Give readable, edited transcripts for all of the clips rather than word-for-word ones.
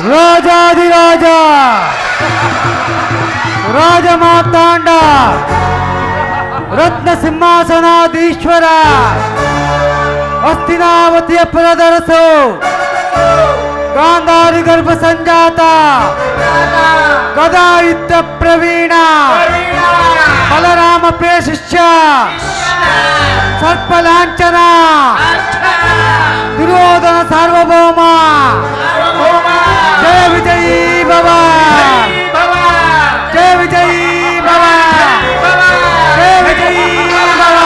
ರಾಜಾಧಿರಾಜ ರಾಜಮಾತಾಂಡ ರತ್ನ ಸಿಂಹಾಸನಾಧೀಶ್ವರ ಹಸ್ತಿನಾವತಿಯ ಪುರದರಸು ಗಾಂಧಾರಿ ಗರ್ಭ ಸಂಜಾತ ಗದಾಯುದ್ಧ ಪ್ರವೀಣ ಬಲರಾಮ ಪ್ರಿಯ ಶಿಷ್ಯ ಸರ್ಪಲಾಂಛನ ದುರ್ಯೋಧನ ಸಾರ್ವಭೌಮ ಜಯ ವಿಜಯೀ ಭವ ಜಯ ವಿಜಯೀ ಭವ ಜಯ ವಿಜಯೀ ಭವ.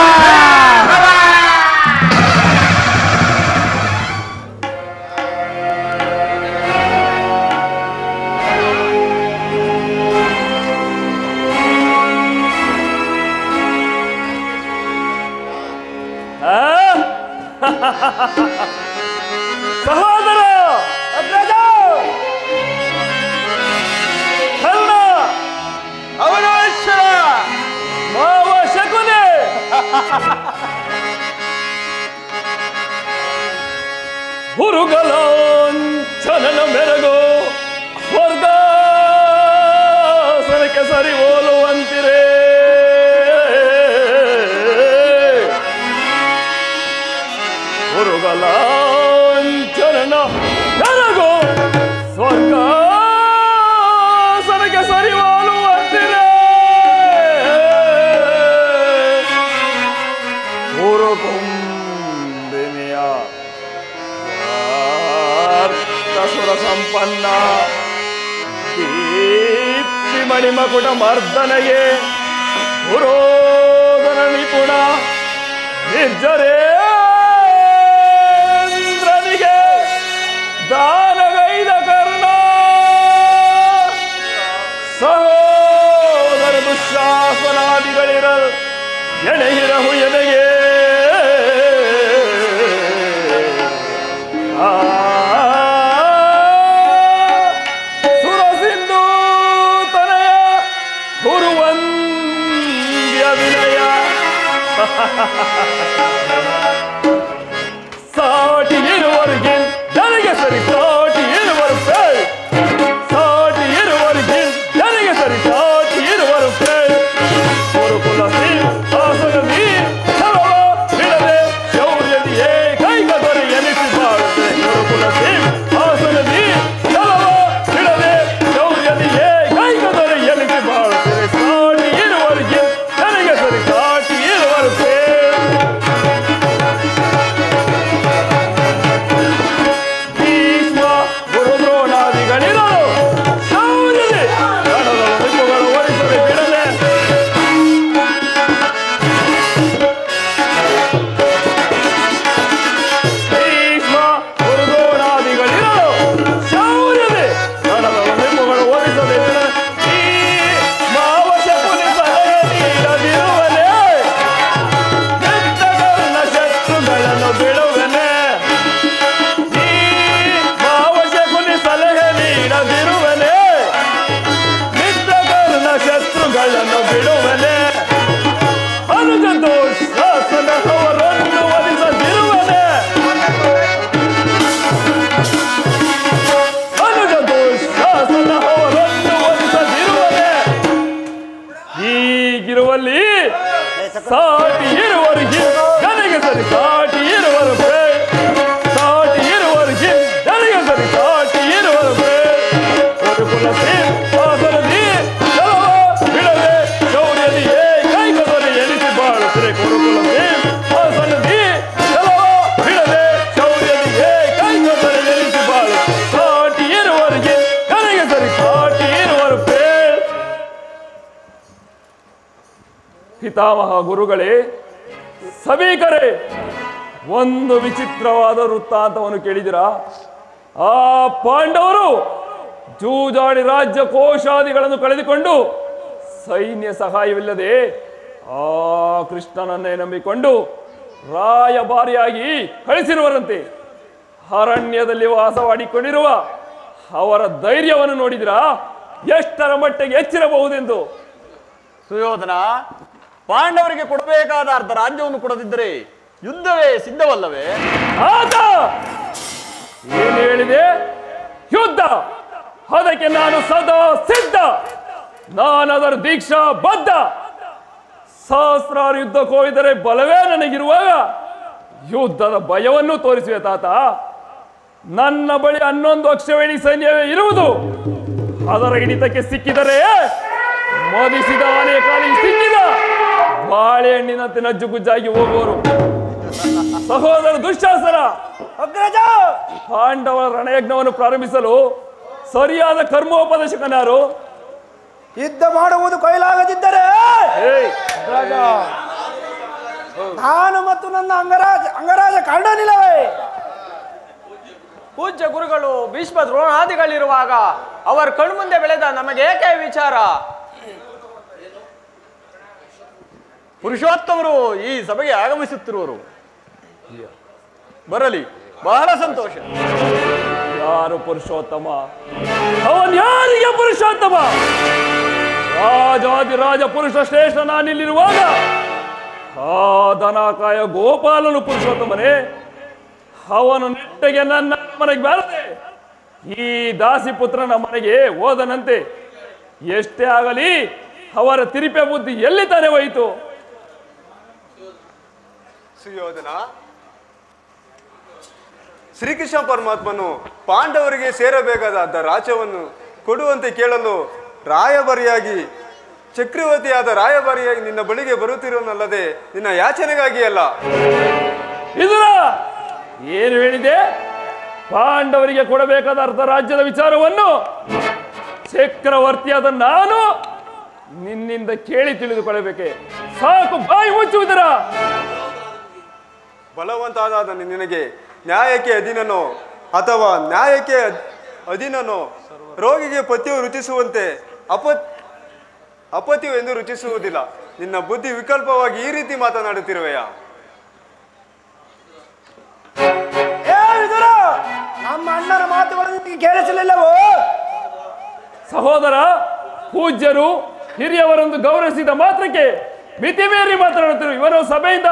ಸಹೋದರ ಅಗ್ರಜ ಕರ್ಣ ಅವನೇಶ್ವರ ಮಾವ ಶಕುನಿ ಹುರುಗಲಾಂಛನನ ಮೆರಗೋ ಸ್ವರ್ಗಾಸನಕ್ಕೆ ಸರಿ ಹೋಲುವಂತಿರೇ ಹುರುಗಲಾಂಛನನ ಮೆರಗೋ ಸ್ವರ್ಗಾಸನಕ್ಕೆ ಸರಿ ಹೋಲುವಂತಿರೇ ಹುರುಕುಂಬಿನಿಯ ಸುರ ಸಂಪನ್ನ ದೀಪ್ತಿ ಮಣಿಮಕುಟ ಮರ್ದನೆಗೆ ಪುರೋಧನ ನಿಪುಣ ನಿರ್ಜರೇಂದ್ರನಿಗೆ ದಾನಗೈದ ಕರ್ಣ ಸಹೋದರ ದುಶ್ಯಾಸನಾದಿಗಳಿರಲ್ ಎಣೆಹಿರಹು ಎನೆಗೆ ಸುರಸಿಂಧು ತನಯ ಗುರುವಂದ್ಯ ವಿನಯ ಸಾಟಿ ಇರುವವರಿಗೆ ನನಗೆ ಸರಿ ಸಾಟಿ ಇರುವರು ಸಾಟಿ ಇರುವವರಿಗೆ ನನಗೆ ಸರಿ ಸಾಟಿ ಇರುವರು ಗುರುಕುಲ ಆಸನದಿ ಸರ್ವ ಬಿಡದೆ ಶೌರ್ಯದಿಯೇ ಕೈಗ ದೊರೆ ಎನಿಸಿ ಬಾಳುತ್ತೆ ಗುರುಕುಲ ಆಸನದಿ ಸರ್ವ ಬಿಡದೆ ಶೌರ್ಯದಿಯೇ ಕೈಗ ದೊರೆ ಎನಿಸಿ ಬಾಳುತ್ತೆ ಸಾಟಿ ಇರುವವರಿಗೆ ನನಗೆ ಸರಿ ಸಾಟಿ ಇರುವರು ಭೀಷ್ಮ ಗುರು ದ್ರೋಣಾದಿಗಳಿರಲು ಶೌರ್ಯದಿ ರಣದ ನಿಮ್ಮುಗಳು ಒಲಿಸದೆ ಬಿಡದೆ ಭೀಷ್ಮ ಗುರು ದ್ರೋಣಾದಿಗಳಿರಲು ಶೌರ್ಯದಿ ರಣದ ನಿಮ್ಮುಗಳು ಒಲಿಸದೆ ಬಿಡದೆ ಈ ಮಾವ ಶಕುನಿ ಸಲಹೆ ನೀಡದಿರುವನೆ ಗೆದ್ದಗರ್ನ ಶತ್ರುಗಳನ್ನು ಬಿಡುವನೆ ಈ ಮಾವ ಶಕುನಿ ಸಲಹೆ ನೀಡದಿರುವನೆ ಗೆದ್ದಗರ್ನ ಶತ್ರುಗಳನ್ನು ಬಿಡುವನೆ ಅನುಜ ದೋಷಾಸನ ಅವರನ್ನು ಒಲಿಸದಿರುವನೆ ಅನುಜ ದೋಷಾಸನ ಅವರನ್ನು ಒಲಿಸದಿರುವನೆ ಹೀಗಿರುವಲ್ಲಿ ಸಾಟಿ ಇರುವವರಿಗೆ ನನಗೆ ಸರಿ ಸಾಟಿ ಇರುವರು ಸಾಟಿ ಇರುವವರಿಗೆ ನನಗೆ ಸರಿ ಸಾಟಿ ಇರುವರು ಗುರುಕುಲ ಆಸನದಿ ಸರ್ವ ಬಿಡದೆ ಶೌರ್ಯದಿಯೇ ಕೈಗ ದೊರೆ ಎನಿಸಿ ಬಾಳುತ್ತದೆ ಗುರುಕುಲ ಆಸನದಿ ಸರ್ವ ಬಿಡದೆ ಶೌರ್ಯದಿಯೇ ಕೈಗ ದೊರೆ ಎನಿಸಿ ಬಾಳು ಸಾಟಿ ಇರುವವರಿಗೆ ನನಗೆ ಸರಿ ಸಾಟಿ ಇರುವರು ಪಿತಾಮಹ ಗುರುಗಳೇ ಸಭಿಕರೇ ಒಂದು ವಿಚಿತ್ರವಾದ ವೃತ್ತಾಂತವನ್ನು ಕೇಳಿದಿರಾ? ಆ ಪಾಂಡವರು ಜೂಜಾಡಿ ರಾಜ್ಯ ಕೋಶಾದಿಗಳನ್ನು ಕಳೆದುಕೊಂಡು ಸೈನ್ಯ ಸಹಾಯವಿಲ್ಲದೆ ಆ ಕೃಷ್ಣನನ್ನೇ ನಂಬಿಕೊಂಡು ರಾಯಭಾರಿಯಾಗಿ ಕಳಿಸಿರುವರಂತೆ. ಅರಣ್ಯದಲ್ಲಿ ವಾಸವಾಡಿಕೊಂಡಿರುವ ಅವರ ಧೈರ್ಯವನ್ನು ನೋಡಿದಿರಾ? ಎಷ್ಟರ ಮಟ್ಟಿಗೆ ಹೆಚ್ಚಿರಬಹುದೆಂದು. ಸುಯೋಧನ, ಪಾಂಡವರಿಗೆ ಕೊಡಬೇಕಾದ ಅರ್ಧ ರಾಜ್ಯವನ್ನು ಕೊಡದಿದ್ದರೆ ಯುದ್ಧವೇ ಸಿದ್ಧವಲ್ಲವೇ? ಆತ ಏನು ಹೇಳಿದೆ? ಯುದ್ಧ ಅದಕ್ಕೆ ನಾನು ಸದಾ ಸಿದ್ಧ. ನಾನದರ ದೀಕ್ಷಾ ಬದ್ಧ. ಸಹಸ್ರಾರು ಯುದ್ಧಕ್ಕೆ ಹೋಗಿದರೆ ಬಲವೇ ನನಗಿರುವಾಗ ಯುದ್ಧದ ಭಯವನ್ನು ತೋರಿಸುವೆ ತಾತ. ನನ್ನ ಬಳಿ 11 ಅಕ್ಷವೇಣಿ ಸೈನ್ಯವೇ ಇರುವುದು. ಅದರ ಹಿಡಿತಕ್ಕೆ ಸಿಕ್ಕಿದರೆ ಮೋದಿಸಿದ ಆನೆಯ ಕಾಲಿಗೆ ಸಿಕ್ಕಿದ ಬಾಳೆಹಣ್ಣಿನಂತೆ ನಜ್ಜುಗುಜ್ಜಾಗಿ ಹೋಗುವರು. ಸಹೋದರ ದುಶ್ಯಾಸನ, ಅಗ್ರಜ, ಪಾಂಡವರ ರಣಯಜ್ಞವನ್ನು ಪ್ರಾರಂಭಿಸಲು ಸರಿಯಾದ ಕರ್ಮೋಪದೇಶಕನಾರು? ಯುದ್ಧ ಮಾಡುವುದು ಕೈಲಾಗದಿದ್ದರೆ ನಾನು ಮತ್ತು ನನ್ನ ಅಂಗರಾಜ ಕರ್ಣನಿಲ್ಲವೇ? ಪೂಜ್ಯ ಗುರುಗಳು ಭೀಷ್ಮ ದ್ರೋಣಾದಿಗಳಿರುವಾಗ ಅವರ ಕಣ್ಮುಂದೆ ಬೆಳೆದ ನಮಗೆ ಏಕೆ ವಿಚಾರ? ಪುರುಷೋತ್ತಮರು ಈ ಸಭೆಗೆ ಆಗಮಿಸುತ್ತಿರುವರು. ಬರಲಿ, ಬಹಳ ಸಂತೋಷ. ಯಾರು ಪುರುಷೋತ್ತಮ? ಅವನ್ ಯಾರಿಗೆ ಪುರುಷೋತ್ತಮ? ರಾಜಾದಿರಾಜ ಪುರುಷ ಶ್ರೇಷ್ಠ ನಾನಿಲ್ಲಿರುವಾಗ ಆ ದನಕಾಯ ಗೋಪಾಲನು ಪುರುಷೋತ್ತಮನೇ? ಅವನು ನೆಟ್ಟಗೆ ನನ್ನ ಮನೆಗೆ ಬಾರದೆ ಈ ದಾಸಿ ಪುತ್ರನ ಮನೆಗೆ ಹೋದನಂತೆ. ಎಷ್ಟೇ ಆಗಲಿ ಅವರ ತಿರುಪೆ ಬುದ್ಧಿ ಎಲ್ಲಿ ತಾನೇ ಹೋಯಿತು? ಸುಯೋಧನ, ಶ್ರೀಕೃಷ್ಣ ಪರಮಾತ್ಮನು ಪಾಂಡವರಿಗೆ ಸೇರಬೇಕಾದ ರಾಜ್ಯವನ್ನು ಕೊಡುವಂತೆ ಕೇಳಲು ರಾಯಭಾರಿಯಾಗಿ, ಚಕ್ರವರ್ತಿಯಾದ ರಾಯಭಾರಿಯಾಗಿ ನಿನ್ನ ಬಳಿಗೆ ಬರುತ್ತಿರುವನಲ್ಲದೆ ನಿನ್ನ ಯಾಚನೆಗಾಗಿ ಅಲ್ಲ. ಇದರ ಏನು ಹೇಳಿದೆ? ಪಾಂಡವರಿಗೆ ಕೊಡಬೇಕಾದ ಅರ್ಧ ರಾಜ್ಯದ ವಿಚಾರವನ್ನು ಚಕ್ರವರ್ತಿಯಾದ ನಾನು ನಿನ್ನಿಂದ ಕೇಳಿ ತಿಳಿದುಕೊಳ್ಳಬೇಕೆ? ಸಾಕು, ಬಾಯಿ ಮುಚ್ಚುವುದರ. ಬಲವಂತಾದ ನಿನಗೆ ನ್ಯಾಯಕ್ಕೆ ಅಧೀನನೋ ಅಥವಾ ನ್ಯಾಯಕ್ಕೆ ಅಧೀನನೋ? ರೋಗಿಗೆ ಪಥ್ಯವು ರುಚಿಸುವಂತೆ ಅಪಥ್ಯವು ಎಂದು ರುಚಿಸುವುದಿಲ್ಲ. ನಿನ್ನ ಬುದ್ಧಿ ವಿಕಲ್ಪವಾಗಿ ಈ ರೀತಿ ಮಾತನಾಡುತ್ತಿರುವೆಯಾ? ನಮ್ಮ ಅಣ್ಣನ ಮಾತುಗಳು ನಿಮಗೆ ಕೇಳಿಸಲಿಲ್ಲವೋ? ಸಹೋದರ, ಪೂಜ್ಯರು ಹಿರಿಯವರೊಂದು ಗೌರವಿಸಿದ ಮಾತ್ರಕ್ಕೆ ಮಿತಿ ಮೀರಿ ಮಾತನಾಡುತ್ತಿರು ಇವರ ಸಭೆಯಿಂದ.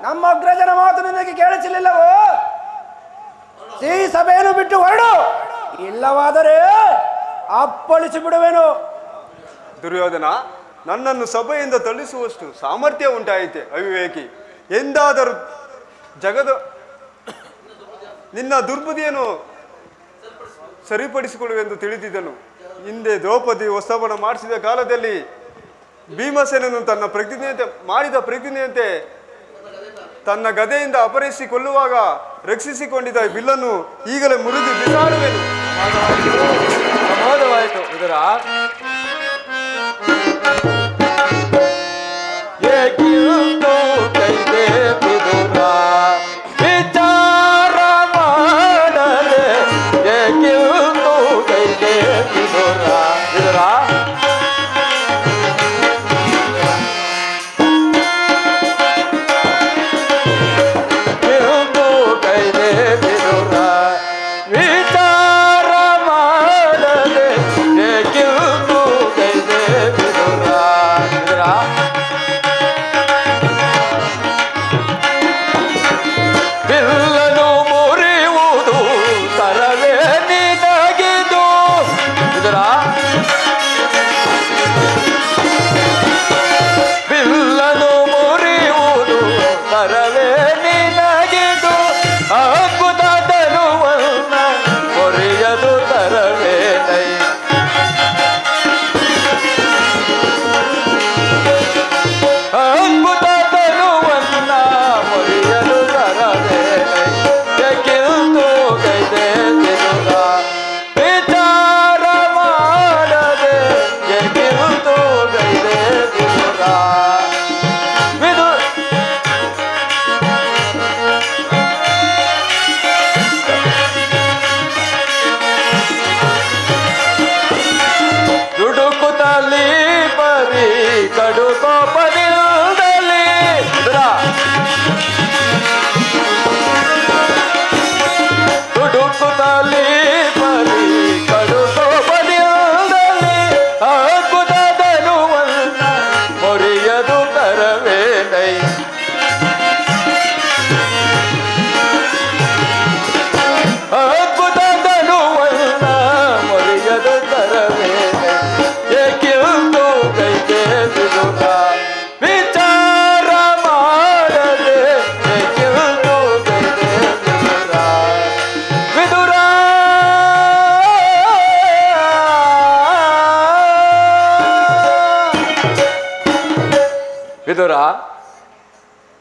ನಮ್ಮ ಅಗ್ರಜನ ಮಾತು ನಿನಗೆ ಕೇಳಿಸಲಿಲ್ಲವೋ? ಈ ಸಭೆಯನ್ನು ಬಿಟ್ಟು ಹೊರಡು, ಇಲ್ಲವಾದರೆ ಅಪ್ಪಳಿಸಿ ಬಿಡುವೆನು. ದುರ್ಯೋಧನ, ನನ್ನನ್ನು ಸಭೆಯಿಂದ ತಳ್ಳಿಸುವಷ್ಟು ಸಾಮರ್ಥ್ಯ ಉಂಟಾಯಿತೆ ಅವಿವೇಕಿ. ಎಂದಾದರೂ ನಿನ್ನ ದುರ್ಬುದ್ಧಿಯನ್ನು ಸರಿಪಡಿಸಿಕೊಳ್ಳುವೆಂದು ತಿಳಿದಿದ್ದನು. ಹಿಂದೆ ದ್ರೌಪದಿ ವಸ್ತವನ ಮಾಡಿಸಿದ ಕಾಲದಲ್ಲಿ ಭೀಮಸೇನನು ತನ್ನ ಮಾಡಿದ ಪ್ರತಿಜ್ಞೆಯಂತೆ ತನ್ನ ಗದೆಯಿಂದ ಅಪಹರಿಸಿ ಕೊಲ್ಲುವಾಗ ರಕ್ಷಿಸಿಕೊಂಡಿದ್ದ ಬಿಲ್ಲನ್ನು ಈಗಲೇ ಮುರಿದು ಬಿಸಾಡುವೆನು. ಪ್ರಮೋದವಾಯಿತು ಇದರ ವಿಚಾರ ಮಾಡದೆ ಇದರ ವಿಚಾರ ಮಾಡದೆ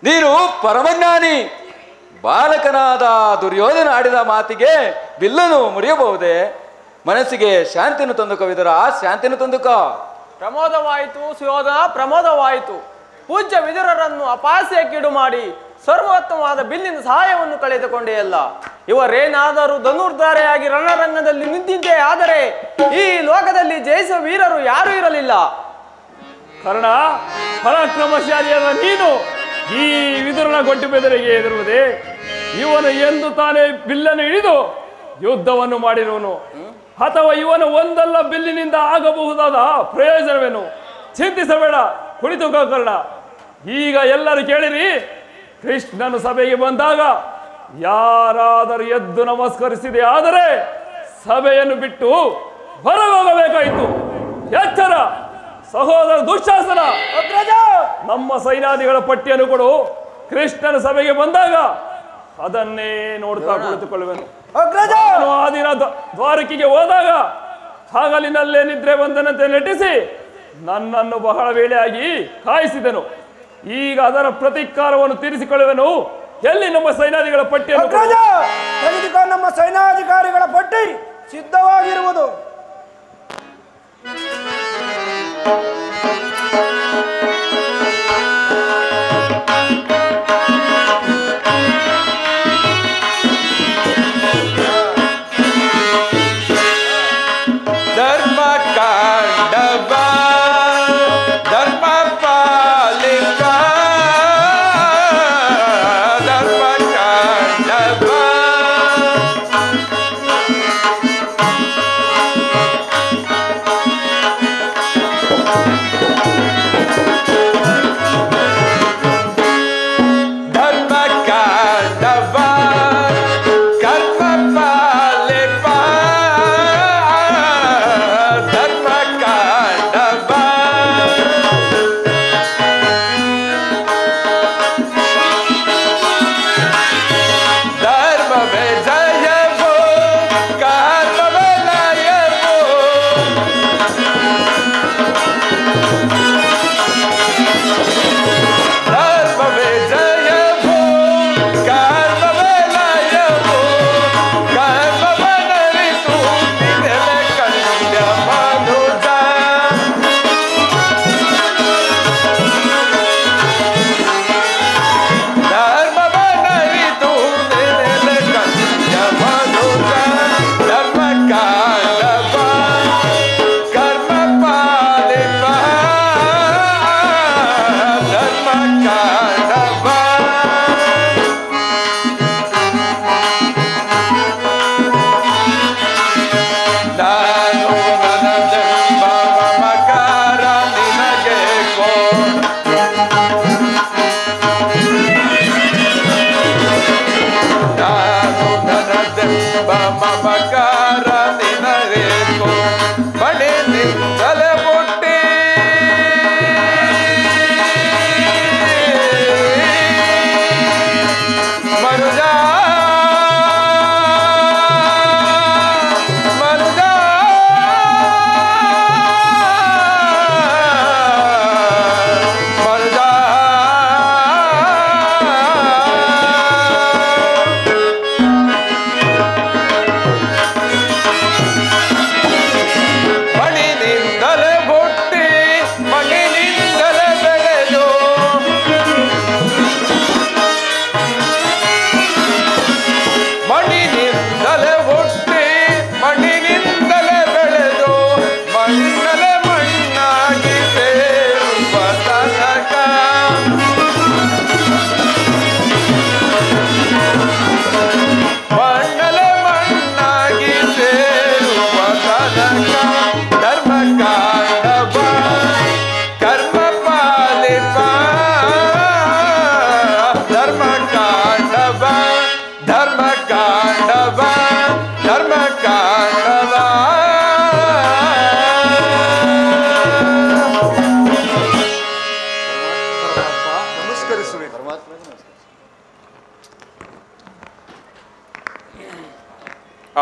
ನೀನು ಪರಮಜ್ಞಾನಿ. ಬಾಲಕನಾದ ದುರ್ಯೋಧನ ಆಡಿದ ಮಾತಿಗೆ ಬಿಲ್ಲನು ಮುರಿಯಬಹುದೇ? ಮನಸ್ಸಿಗೆ ಶಾಂತಿಯನ್ನು ತಂದುಕ ವಿದುರ, ಶಾಂತಿಯನ್ನು ತಂದುಕ. ಪ್ರಮೋದವಾಯಿತು ಸುಯೋಧನ, ಪ್ರಮೋದವಾಯಿತು. ಪೂಜ್ಯ ವಿದುರರನ್ನು ಅಪಾಸ್ಯಕ್ಕೀಡು ಮಾಡಿ ಸರ್ವೋತ್ತಮವಾದ ಬಿಲ್ಲಿನ ಸಹಾಯವನ್ನು ಕಳೆದುಕೊಂಡೆಯಲ್ಲ. ಇವರೇನಾದರೂ ಧನುರ್ಧಾರೆಯಾಗಿ ರಣರಂಗದಲ್ಲಿ ನಿಂತಿದ್ದೇ ಆದರೆ ಈ ಲೋಕದಲ್ಲಿ ಜಯಿಸುವ ವೀರರು ಯಾರೂ ಇರಲಿಲ್ಲ. ಕರ್ಣ, ಪರಾಕ್ರಮಶಾಲಿಯಾದ ನೀನು ಈ ವಿದುರನ ಗೊಡ್ಡು ಬೆದರಿಗೆ ಎದುರುವುದೇ? ಇವನು ಎಂದು ತಾನೇ ಬಿಲ್ಲನ್ನು ಹಿಡಿದು ಯುದ್ಧವನ್ನು ಮಾಡಿರುವನು, ಅಥವಾ ಇವನು ಒಂದಲ್ಲ ಬಿಲ್ಲಿನಿಂದ ಆಗಬಹುದಾದ ಪ್ರಯೋಜನವೇನು? ಚಿಂತಿಸಬೇಡ, ಕುಳಿತುಕೋ ಕರ್ಣ. ಈಗ ಎಲ್ಲರೂ ಕೇಳಿರಿ, ಕೃಷ್ಣನು ಸಭೆಗೆ ಬಂದಾಗ ಯಾರಾದರೂ ಎದ್ದು ನಮಸ್ಕರಿಸಿದೆ ಆದರೆ ಸಭೆಯನ್ನು ಬಿಟ್ಟು ಹೊರಗೋಗಬೇಕಾಯಿತು. ಎಚ್ಚರ ಸಹೋದರ ದುಶ್ಯಾಸನ, ನಮ್ಮ ಸೈನ್ಯಾದಿಗಳ ಪಟ್ಟಿಯನ್ನು ಕೊಡು. ಕೃಷ್ಣನ ಸಭೆಗೆ ಬಂದಾಗ ಅದನ್ನೇ ನೋಡ್ತಾ ಕುಳಿತುಕೊಳ್ಳುವೆನು. ನಾನು ಆ ದಿನ ದ್ವಾರಕಿಗೆ ಹೋದಾಗ ಹಗಲಿನಲ್ಲೇ ನಿದ್ರೆ ಬಂದನಂತೆ ನಟಿಸಿ ನನ್ನನ್ನು ಬಹಳ ವೇಳೆಯಾಗಿ ಕಾಯಿಸಿದೆನು. ಈಗ ಅದರ ಪ್ರತೀಕಾರವನ್ನು ತೀರಿಸಿಕೊಳ್ಳುವೆನು. ಎಲ್ಲಿ ನಮ್ಮ ಸೈನ್ಯಾಧಿಗಳ ಪಟ್ಟಿಯನ್ನು? ತೆಗೆದುಕೊಂಡು ನಮ್ಮ ಸೈನ್ಯಾಧಿಕಾರಿಗಳ ಪಟ್ಟಿ ಸಿದ್ಧವಾಗಿರುವುದು.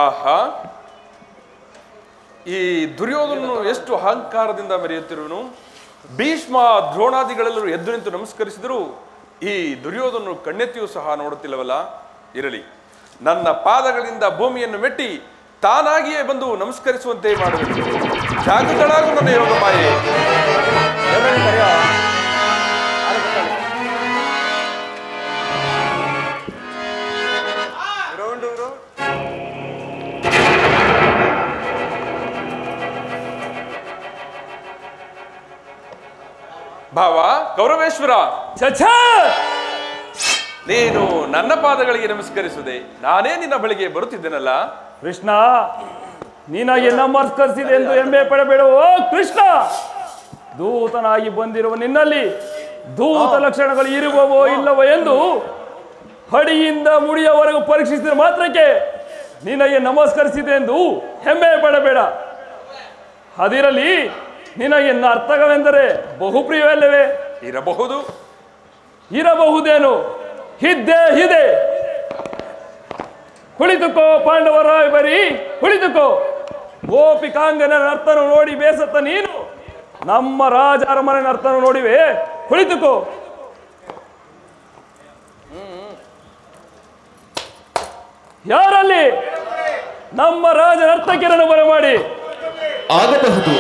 ಆಹಾ, ಈ ದುರ್ಯೋಧನನು ಎಷ್ಟು ಅಹಂಕಾರದಿಂದ ಮೆರೆಯುತ್ತಿರುವನು. ಭೀಷ್ಮ ದ್ರೋಣಾದಿಗಳೆಲ್ಲರೂ ಎದ್ದು ನಿಂತು ನಮಸ್ಕರಿಸಿದರು. ಈ ದುರ್ಯೋಧನನು ಕಣ್ಣೆತ್ತಿಯೂ ಸಹ ನೋಡುತ್ತಿಲ್ಲವಲ್ಲ. ಇರಲಿ, ನನ್ನ ಪಾದಗಳಿಂದ ಭೂಮಿಯನ್ನು ಮೆಟ್ಟಿ ತಾನಾಗಿಯೇ ಬಂದು ನಮಸ್ಕರಿಸುವಂತೆ ಮಾಡಬೇಕು. ಜಾಗೃತಳಾಗು ನನ್ನ ಯೋಗ ಮಾಯೆ. ಭಾವ ಗೌರವೇಶ್ವರ, ನೀನು ನನ್ನ ಪಾದಗಳಿಗೆ ನಮಸ್ಕರಿಸುದೆ, ನಾನೇ ನಿನ್ನ ಬಳಿಗೆ ಬರುತ್ತಿದ್ದೇನಲ್ಲ. ಕೃಷ್ಣ, ನಿನಗೆ ನಮಸ್ಕರಿಸಿದೆ ಎಂದು ಹೆಮ್ಮೆ ಪಡಬೇಡವೋ ಕೃಷ್ಣ. ದೂತನಾಗಿ ಬಂದಿರುವ ನಿನ್ನಲ್ಲಿ ದೂತ ಲಕ್ಷಣಗಳು ಇರುವವೋ ಇಲ್ಲವೋ ಎಂದು ಹಡಿಯಿಂದ ಮುಡಿಯವರೆಗೂ ಪರೀಕ್ಷಿಸಿದ ಮಾತ್ರಕ್ಕೆ ನಿನಗೆ ನಮಸ್ಕರಿಸಿದೆ ಎಂದು ಹೆಮ್ಮೆ ಪಡಬೇಡ. ಅದಿರಲಿ, ನಿನಗೆ ನರ್ತಕವೆಂದರೆ ಬಹುಪ್ರಿಯವಲ್ಲವೇ? ಇರಬಹುದೇನು? ಇದ್ದೇ ಇದೆ. ಕುಳಿತುಕೋ ಪಾಂಡವರಾಯ, ಬರೀ ಕುಳಿತುಕೋ. ಗೋಪಿಕಾಂಗನ ನರ್ತನ ನೋಡಿ ಬೇಸತ್ತ ನೀನು ನಮ್ಮ ರಾಜ ಅರಮನೆ ನರ್ತನ ನೋಡಿವೆ. ಕುಳಿತುಕೋ. ಯಾರಲ್ಲಿ ನಮ್ಮ ರಾಜ ನರ್ತಕಿರನ್ನು ಬರಮಾಡಿ. ಆಗಬಹುದು.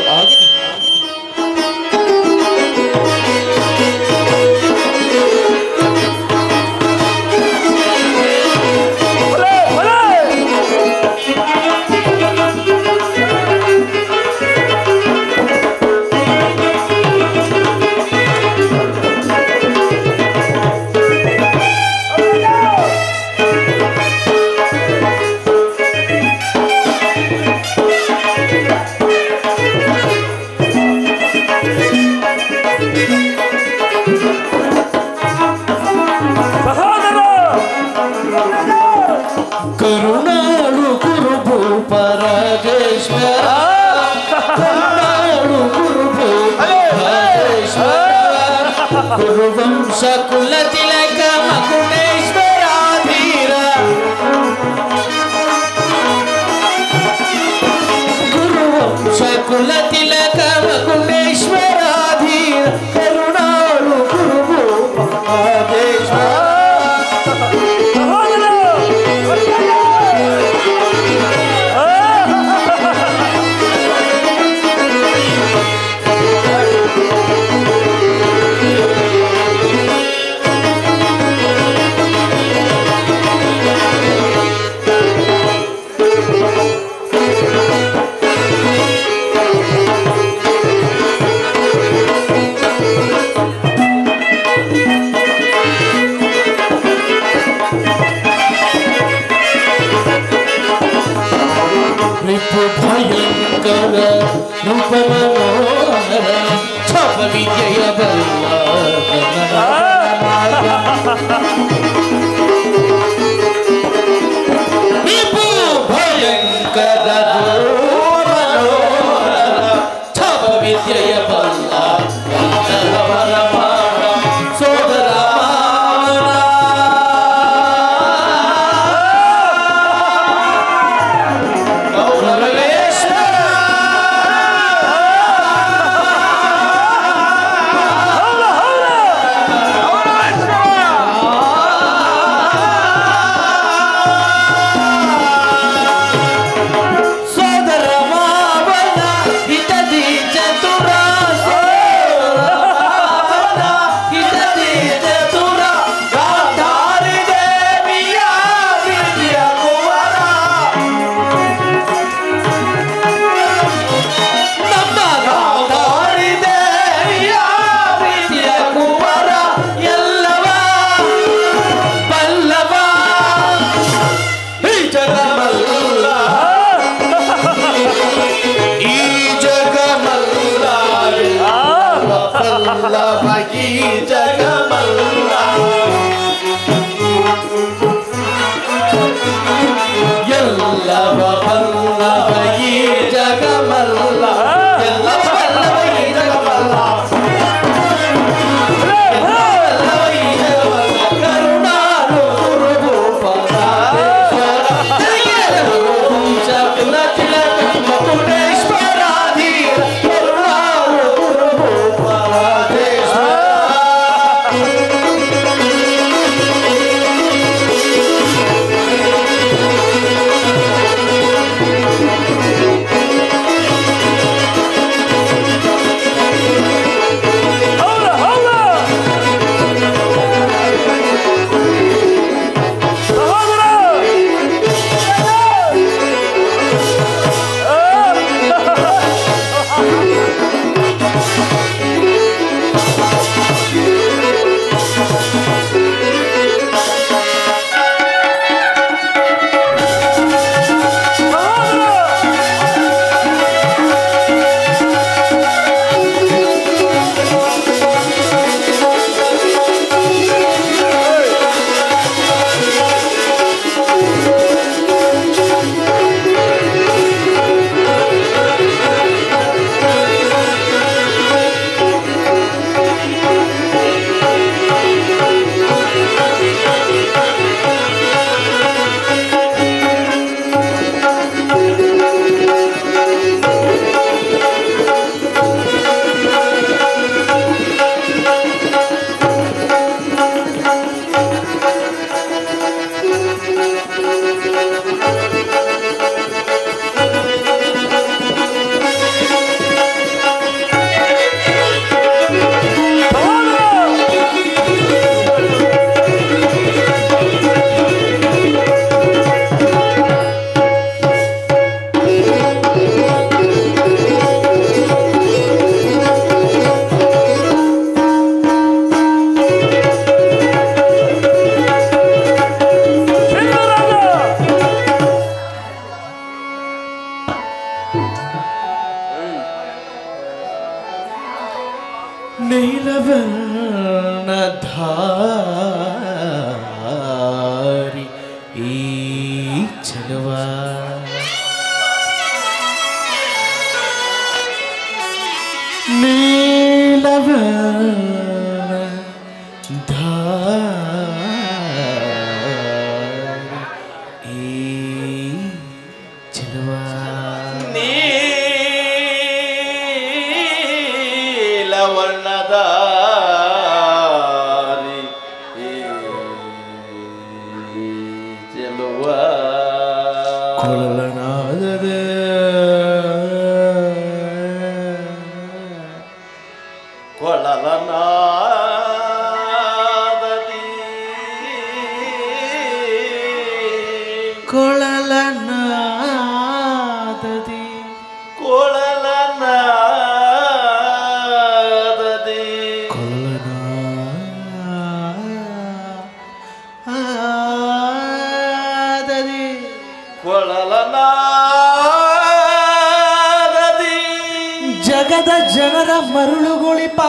ಕರುಣಾಳು ಗುರು ಭೂಪರಾಜೇಶ್ವರ, ಕರುಣಾಳು ಗುರು ಭೂಪರಾಜೇಶ್ವರ, ಗುರುವಂಶ ಕುಲ ತಿಲಕ ಮಕುಟೇಶ್ವರ ಧೀರ, ಗುರುವಂಶ ಕುಲ ತಿಲಕ ಮಕುಟೇಶ್ವರ ಧೀರ, ಕರುಣಾಳು ಗುರು ಭೂಪರಾಜೇಶ್ವರ. ಭಯಂಕರ ರೂಪ ಮನೋಹರ ಛಪ ವಿಜಯ ಬಲ್ಲ ವಿಪು ಭಯಂಕರ ರೂಪ ಮನೋಹರ ಛಪ ವಿಜಯ ಬಲ್ಲ ಸೋದರ ಚೆಲುವ ನೀಲವ ನೀಲವರ್ಣದ ಚೆಲುವ ಕೊಳಲನಾದದ ಕೊಳಲನಾದದಿ ಕೊಳಲನಾದದಿ ಕೊಳಲನಾದದಿ ಕೊಳಲನಾದದಿ ಕೊಳಲನಾದದಿ ಜಗದ ಜನರ ಮರುಳುಗೊಳಿಪ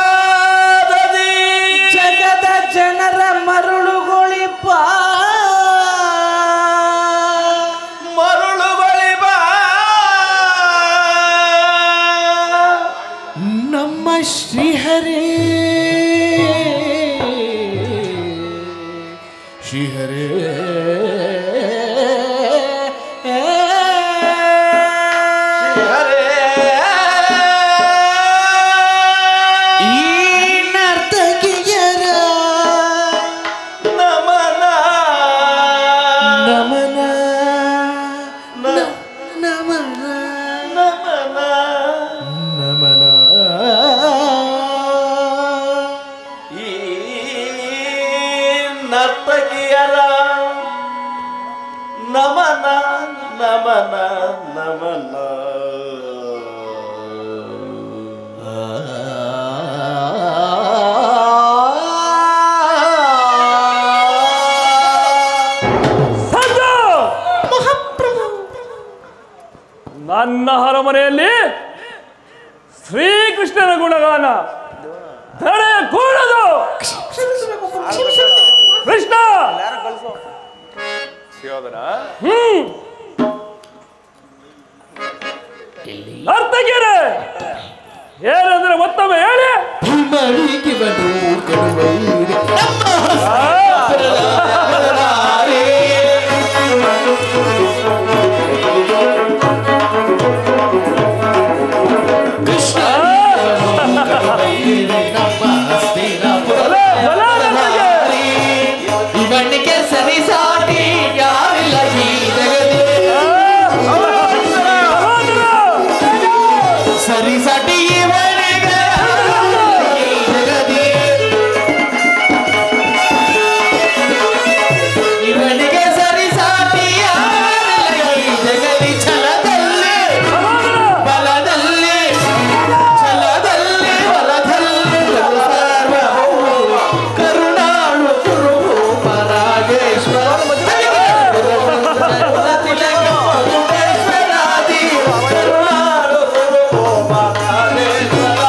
ಕೊಳಲನಾದದಿ ಜಗದ ಜನರ ಮರುಳುಗೊಳಿಪ ಮರುಳುಗಳಿಬ ನಮ್ಮ ಶ್ರೀಹರಿ ಶ್ರೀಹರಿ ಹರೇ ಈ ನರ್ತಕಿಯರ ನಮನ ನಮನ ನ- ನಮನ ನಮನ ನಮನ ಈ ನರ್ತಕಿಯರ ನಮನ ನಮನ ನಮನ ಸಂಜು! ನನ್ನ ಅರಮನೆಯಲ್ಲಿ ಶ್ರೀಕೃಷ್ಣನ ಗುಣಗಾನ ತಡೆ ಕೂಡದು. ಕೃಷ್ಣ ಶಿವೋದರ ನರ್ತಕಿಯರೇ ಏನಂದ್ರೆ ಮತ್ತೊಮ್ಮೆ ಹೇಳಿ. ಮಳಿಗೆ ಬನು ಕಡುವೈರಿ ಕೃಷ್ಣ ನಮ್ಮ ಹಸ್ತಿನಾಪುರ ಇವನಿಗೆ ಸರಿಸಾಟಿ ಯಾರಿಲ್ಲ ಈ ಜಗದಿ ಸರಿಸಾಟಿ ಇವನಿಗೆ ಈ ಜಗದಿ ಇವನಿಗೆ ಸರಿಸಾಟಿ ಯಾರಿಲ್ಲ ಈ ಜಗದಿ ಛಲದಲ್ಲಿ ಬಲದಲ್ಲಿ ಛಲದಲ್ಲಿ ಬಲದಲ್ಲಿ ಸರ್ವಭೌಮ ಕರುಣಾಳು ಕುರುಭೂ ಪರಾಗೇಶ್ವರ ಪರಮೇಶ್ವರಾದಿ ಕರುಣಾಳು ಕುರುಭೂ ಪರಾಗೇಶ್ವರ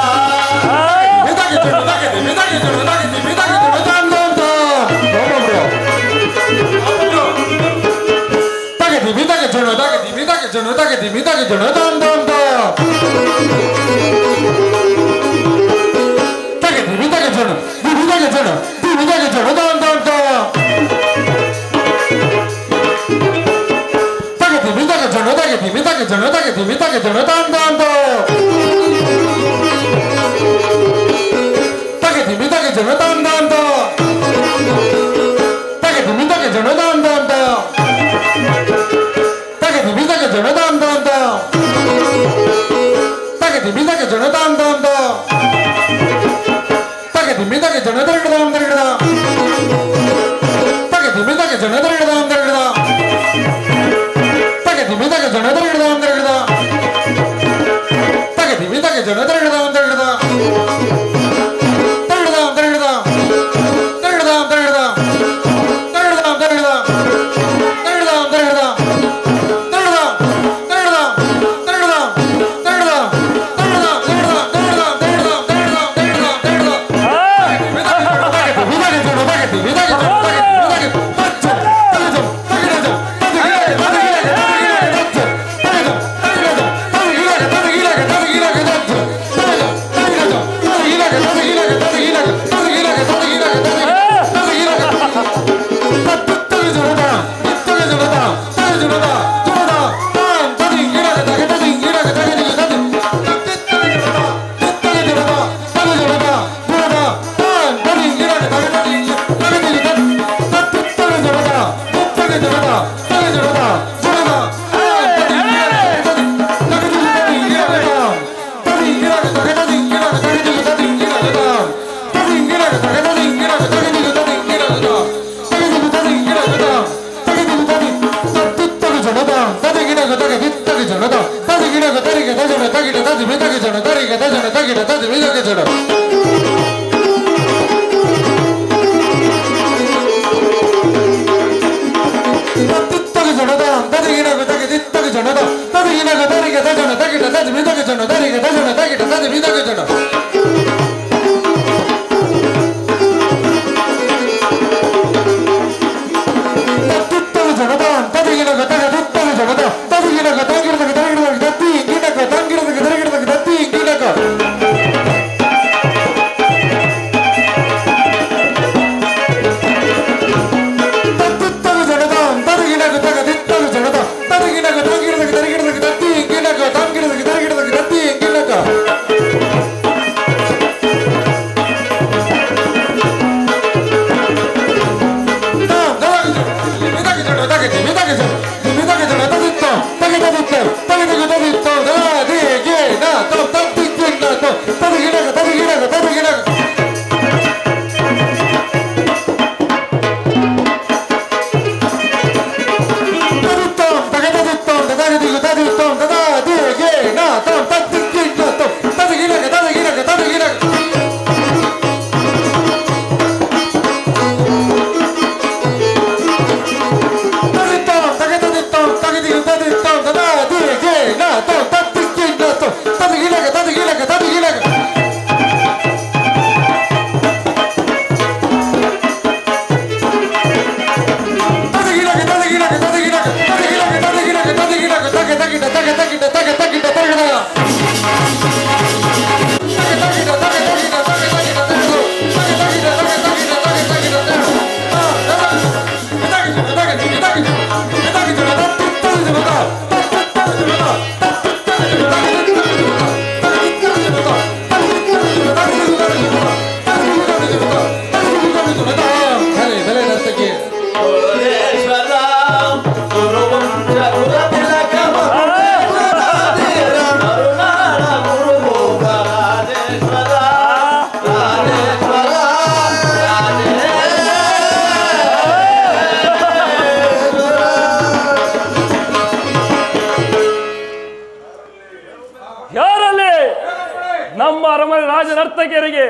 ನಮ್ಮ ಅರಮನೆ ರಾಜ ನರ್ತಕಿಯರಿಗೆ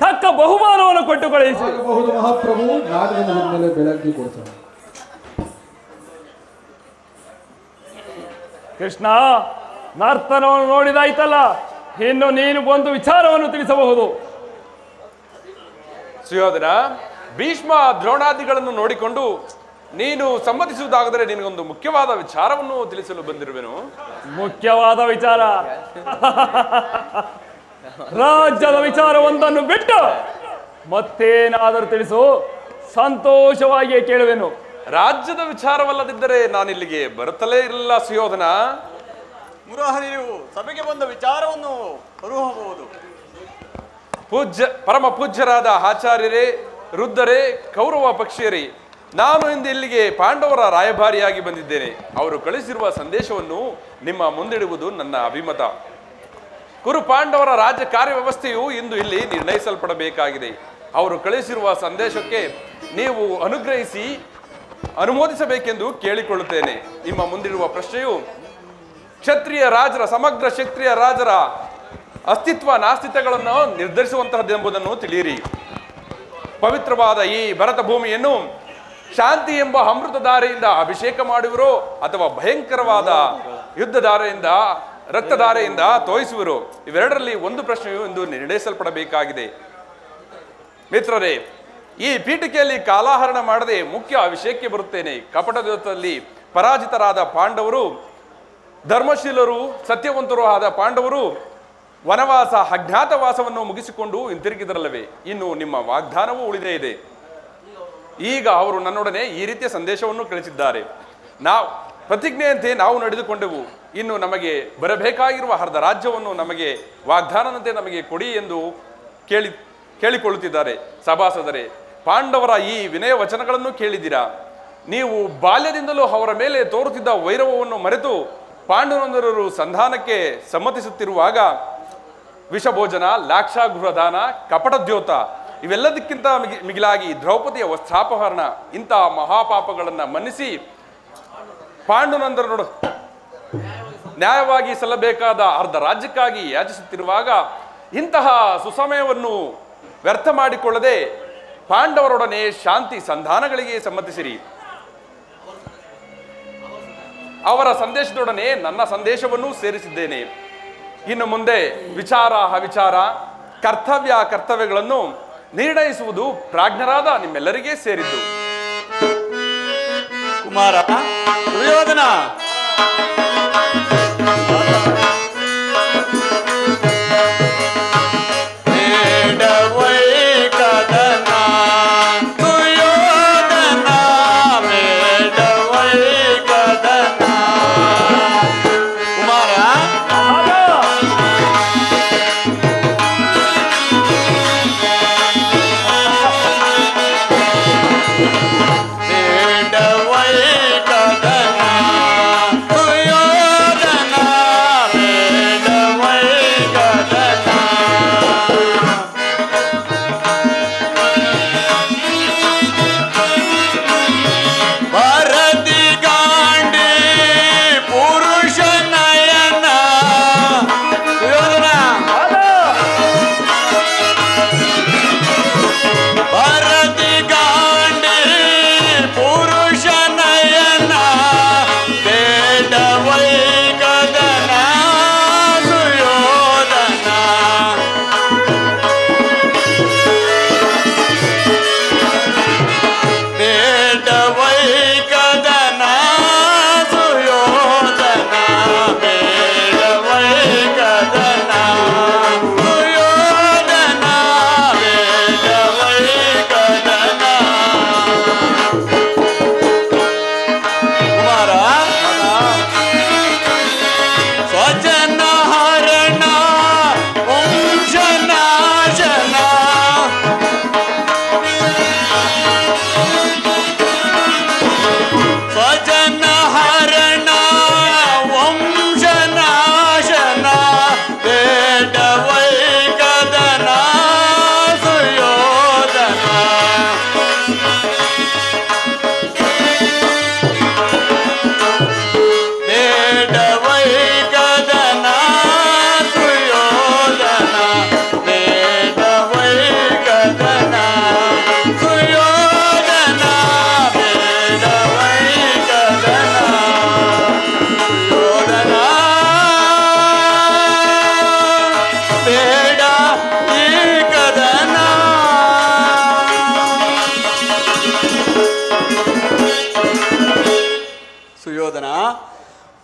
ತಕ್ಕ ಬಹುಮಾನವನ್ನು ಕೊಟ್ಟು ಕಳುಹಿಸಿ. ಮಹಾಪ್ರಭು ನಾಟಕದ ಮೇಲೆ ಬೆಳಗ್ಗೆ ಕೊಡ್ತಾರೆ. ಕೃಷ್ಣ, ನರ್ತನವನ್ನು ನೋಡಿದಾಯ್ತಲ್ಲ, ಇನ್ನು ನೀನು ಒಂದು ವಿಚಾರವನ್ನು ತಿಳಿಸಬಹುದು. ಸುಯೋಧನ, ಭೀಷ್ಮ ದ್ರೋಣಾದಿಗಳನ್ನು ನೋಡಿಕೊಂಡು ನೀನು ಸಮ್ಮತಿಸುವುದಾದರೆ ನಿನಗೊಂದು ಮುಖ್ಯವಾದ ವಿಚಾರವನ್ನು ತಿಳಿಸಲು ಬಂದಿರುವೆನು. ಮುಖ್ಯವಾದ ವಿಚಾರ? ರಾಜ್ಯದ ವಿಚಾರವೊಂದನ್ನು ಬಿಟ್ಟು ಮತ್ತೇನಾದರೂ ತಿಳಿಸು, ಸಂತೋಷವಾಗಿಯೇ ಕೇಳುವೆನು. ರಾಜ್ಯದ ವಿಚಾರವಲ್ಲದಿದ್ದರೆ ನಾನಿಲ್ಲಿಗೆ ಬರುತ್ತಲೇ ಇರಲಿಲ್ಲ ಸುಯೋಧನ. ಮುರಹರಿಯು ಸಭೆಗೆ ಬಂದ ವಿಚಾರವನ್ನು ಹೊರಹಬಹುದು. ಪರಮ ಪೂಜ್ಯರಾದ ಆಚಾರ್ಯರೇ, ವೃದ್ಧರೇ, ಕೌರವ ಪಕ್ಷಿಯರೇ, ನಾನು ಇಂದು ಇಲ್ಲಿಗೆ ಪಾಂಡವರ ರಾಯಭಾರಿಯಾಗಿ ಬಂದಿದ್ದೇನೆ. ಅವರು ಕಳಿಸಿರುವ ಸಂದೇಶವನ್ನು ನಿಮ್ಮ ಮುಂದಿಡುವುದು ನನ್ನ ಅಭಿಮತ. ಕುರು ಪಾಂಡವರ ರಾಜ್ಯ ಕಾರ್ಯವ್ಯವಸ್ಥೆಯು ಇಂದು ಇಲ್ಲಿ ನಿರ್ಣಯಿಸಲ್ಪಡಬೇಕಾಗಿದೆ. ಅವರು ಕಳಿಸಿರುವ ಸಂದೇಶಕ್ಕೆ ನೀವು ಅನುಗ್ರಹಿಸಿ ಅನುಮೋದಿಸಬೇಕೆಂದು ಕೇಳಿಕೊಳ್ಳುತ್ತೇನೆ. ನಿಮ್ಮ ಮುಂದಿರುವ ಪ್ರಶ್ನೆಯು ಕ್ಷತ್ರಿಯ ರಾಜರ, ಸಮಗ್ರ ಕ್ಷತ್ರಿಯ ರಾಜರ ಅಸ್ತಿತ್ವ ನಾಸ್ತಿತ್ವಗಳನ್ನು ನಿರ್ಧರಿಸುವಂತಹದ್ದೆಂಬುದನ್ನು ತಿಳಿಯಿರಿ. ಪವಿತ್ರವಾದ ಈ ಭರತ ಭೂಮಿಯನ್ನು ಶಾಂತಿ ಎಂಬ ಅಮೃತಧಾರೆಯಿಂದ ಅಭಿಷೇಕ ಮಾಡುವಿರೋ ಅಥವಾ ಭಯಂಕರವಾದ ಯುದ್ಧಧಾರೆಯಿಂದ, ರಕ್ತಧಾರೆಯಿಂದ ತೋಯಿಸುವಿರೋ? ಇವೆರಡರಲ್ಲಿ ಒಂದು ಪ್ರಶ್ನೆಯು ಇಂದು ನಿರ್ಣಯಿಸಲ್ಪಡಬೇಕಾಗಿದೆ. ಮಿತ್ರರೇ, ಈ ಪೀಠಿಕೆಯಲ್ಲಿ ಕಾಲಾಹರಣ ಮಾಡದೆ ಮುಖ್ಯ ವಿಷಯಕ್ಕೆ ಬರುತ್ತೇನೆ. ಕಪಟದ ಯುದ್ಧದಲ್ಲಿ ಪರಾಜಿತರಾದ ಪಾಂಡವರು, ಧರ್ಮಶೀಲರು, ಸತ್ಯವಂತರು ಆದ ಪಾಂಡವರು ವನವಾಸ, ಅಜ್ಞಾತವಾಸವನ್ನು ಮುಗಿಸಿಕೊಂಡು ಹಿಂತಿರುಗಿದರಲ್ಲವೇ? ಇನ್ನು ನಿಮ್ಮ ವಾಗ್ದಾನವೂ ಉಳಿದೇ ಇದೆ. ಈಗ ಅವರು ನನ್ನೊಡನೆ ಈ ರೀತಿಯ ಸಂದೇಶವನ್ನು ಕಳಿಸಿದ್ದಾರೆ. ಪ್ರತಿಜ್ಞೆಯಂತೆ ನಾವು ನಡೆದುಕೊಂಡೆವು. ಇನ್ನು ನಮಗೆ ಬರಬೇಕಾಗಿರುವ ಅರ್ಧ ರಾಜ್ಯವನ್ನು ನಮಗೆ ವಾಗ್ದಾನದಂತೆ ನಮಗೆ ಕೊಡಿ ಎಂದು ಕೇಳಿಕೊಳ್ಳುತ್ತಿದ್ದಾರೆ. ಸಭಾಸದರೇ, ಪಾಂಡವರ ಈ ವಿನಯ ವಚನಗಳನ್ನು ಕೇಳಿದ್ದೀರಾ? ನೀವು ಬಾಲ್ಯದಿಂದಲೂ ಅವರ ಮೇಲೆ ತೋರುತ್ತಿದ್ದ ವೈರವವನ್ನು ಮರೆತು ಪಾಂಡುನಂದರರು ಸಂಧಾನಕ್ಕೆ ಸಮ್ಮತಿಸುತ್ತಿರುವಾಗ ವಿಷಭೋಜನ, ಲಾಕ್ಷಾಗೃಹದಾನ, ಕಪಟದ್ಯೋತ ಇವೆಲ್ಲದಕ್ಕಿಂತ ಮಿಗಿಲಾಗಿ ದ್ರೌಪದಿಯ ವಸ್ತ್ರಾಪಹರಣ ಇಂತಹ ಮಹಾಪಾಪಗಳನ್ನು ಮನ್ನಿಸಿ ಪಾಂಡುನಂದರರು ನ್ಯಾಯವಾಗಿ ಸಲ್ಲಬೇಕಾದ ಅರ್ಧ ರಾಜ್ಯಕ್ಕಾಗಿ ಯಾಚಿಸುತ್ತಿರುವಾಗ ಇಂತಹ ಸುಸಮಯವನ್ನು ವ್ಯರ್ಥ ಮಾಡಿಕೊಳ್ಳದೆ ಪಾಂಡವರೊಡನೆ ಶಾಂತಿ ಸಂಧಾನಗಳಿಗೆ ಸಮ್ಮತಿಸಿರಿ. ಅವರ ಸಂದೇಶದೊಡನೆ ನನ್ನ ಸಂದೇಶವನ್ನು ಸೇರಿಸಿದ್ದೇನೆ. ಇನ್ನು ಮುಂದೆ ವಿಚಾರ ಅವಿಚಾರ, ಕರ್ತವ್ಯಗಳನ್ನು ನಿರ್ಣಯಿಸುವುದು ಪ್ರಾಜ್ಞರಾದ ನಿಮ್ಮೆಲ್ಲರಿಗೆ ಸೇರಿದ್ದು. ಕುಮಾರ ದುರ್ಯೋಧನ,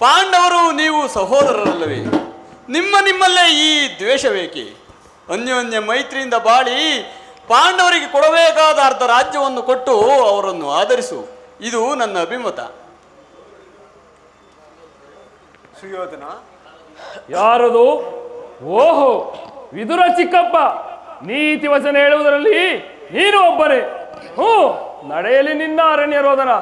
ಪಾಂಡವರು ನೀವು ಸಹೋದರರಲ್ಲವೇ? ನಿಮ್ಮಲ್ಲೇ ಈ ದ್ವೇಷವೇಕೆ? ಅನ್ಯೋನ್ಯ ಮೈತ್ರಿಯಿಂದ ಬಾಳಿ ಪಾಂಡವರಿಗೆ ಕೊಡಬೇಕಾದ ಅರ್ಧ ರಾಜ್ಯವನ್ನು ಕೊಟ್ಟು ಅವರನ್ನು ಆಧರಿಸು. ಇದು ನನ್ನ ಅಭಿಮತ. ಸುಯೋಧನ, ಯಾರದು? ಓಹೋ, ವಿದುರ ಚಿಕ್ಕಪ್ಪ. ನೀತಿ ವಚನ ಹೇಳುವುದರಲ್ಲಿ ನೀನು ಒಬ್ಬನೇ. ನಡೆಯಲಿ ನಿನ್ನ ಅರಣ್ಯ ರೋದನ.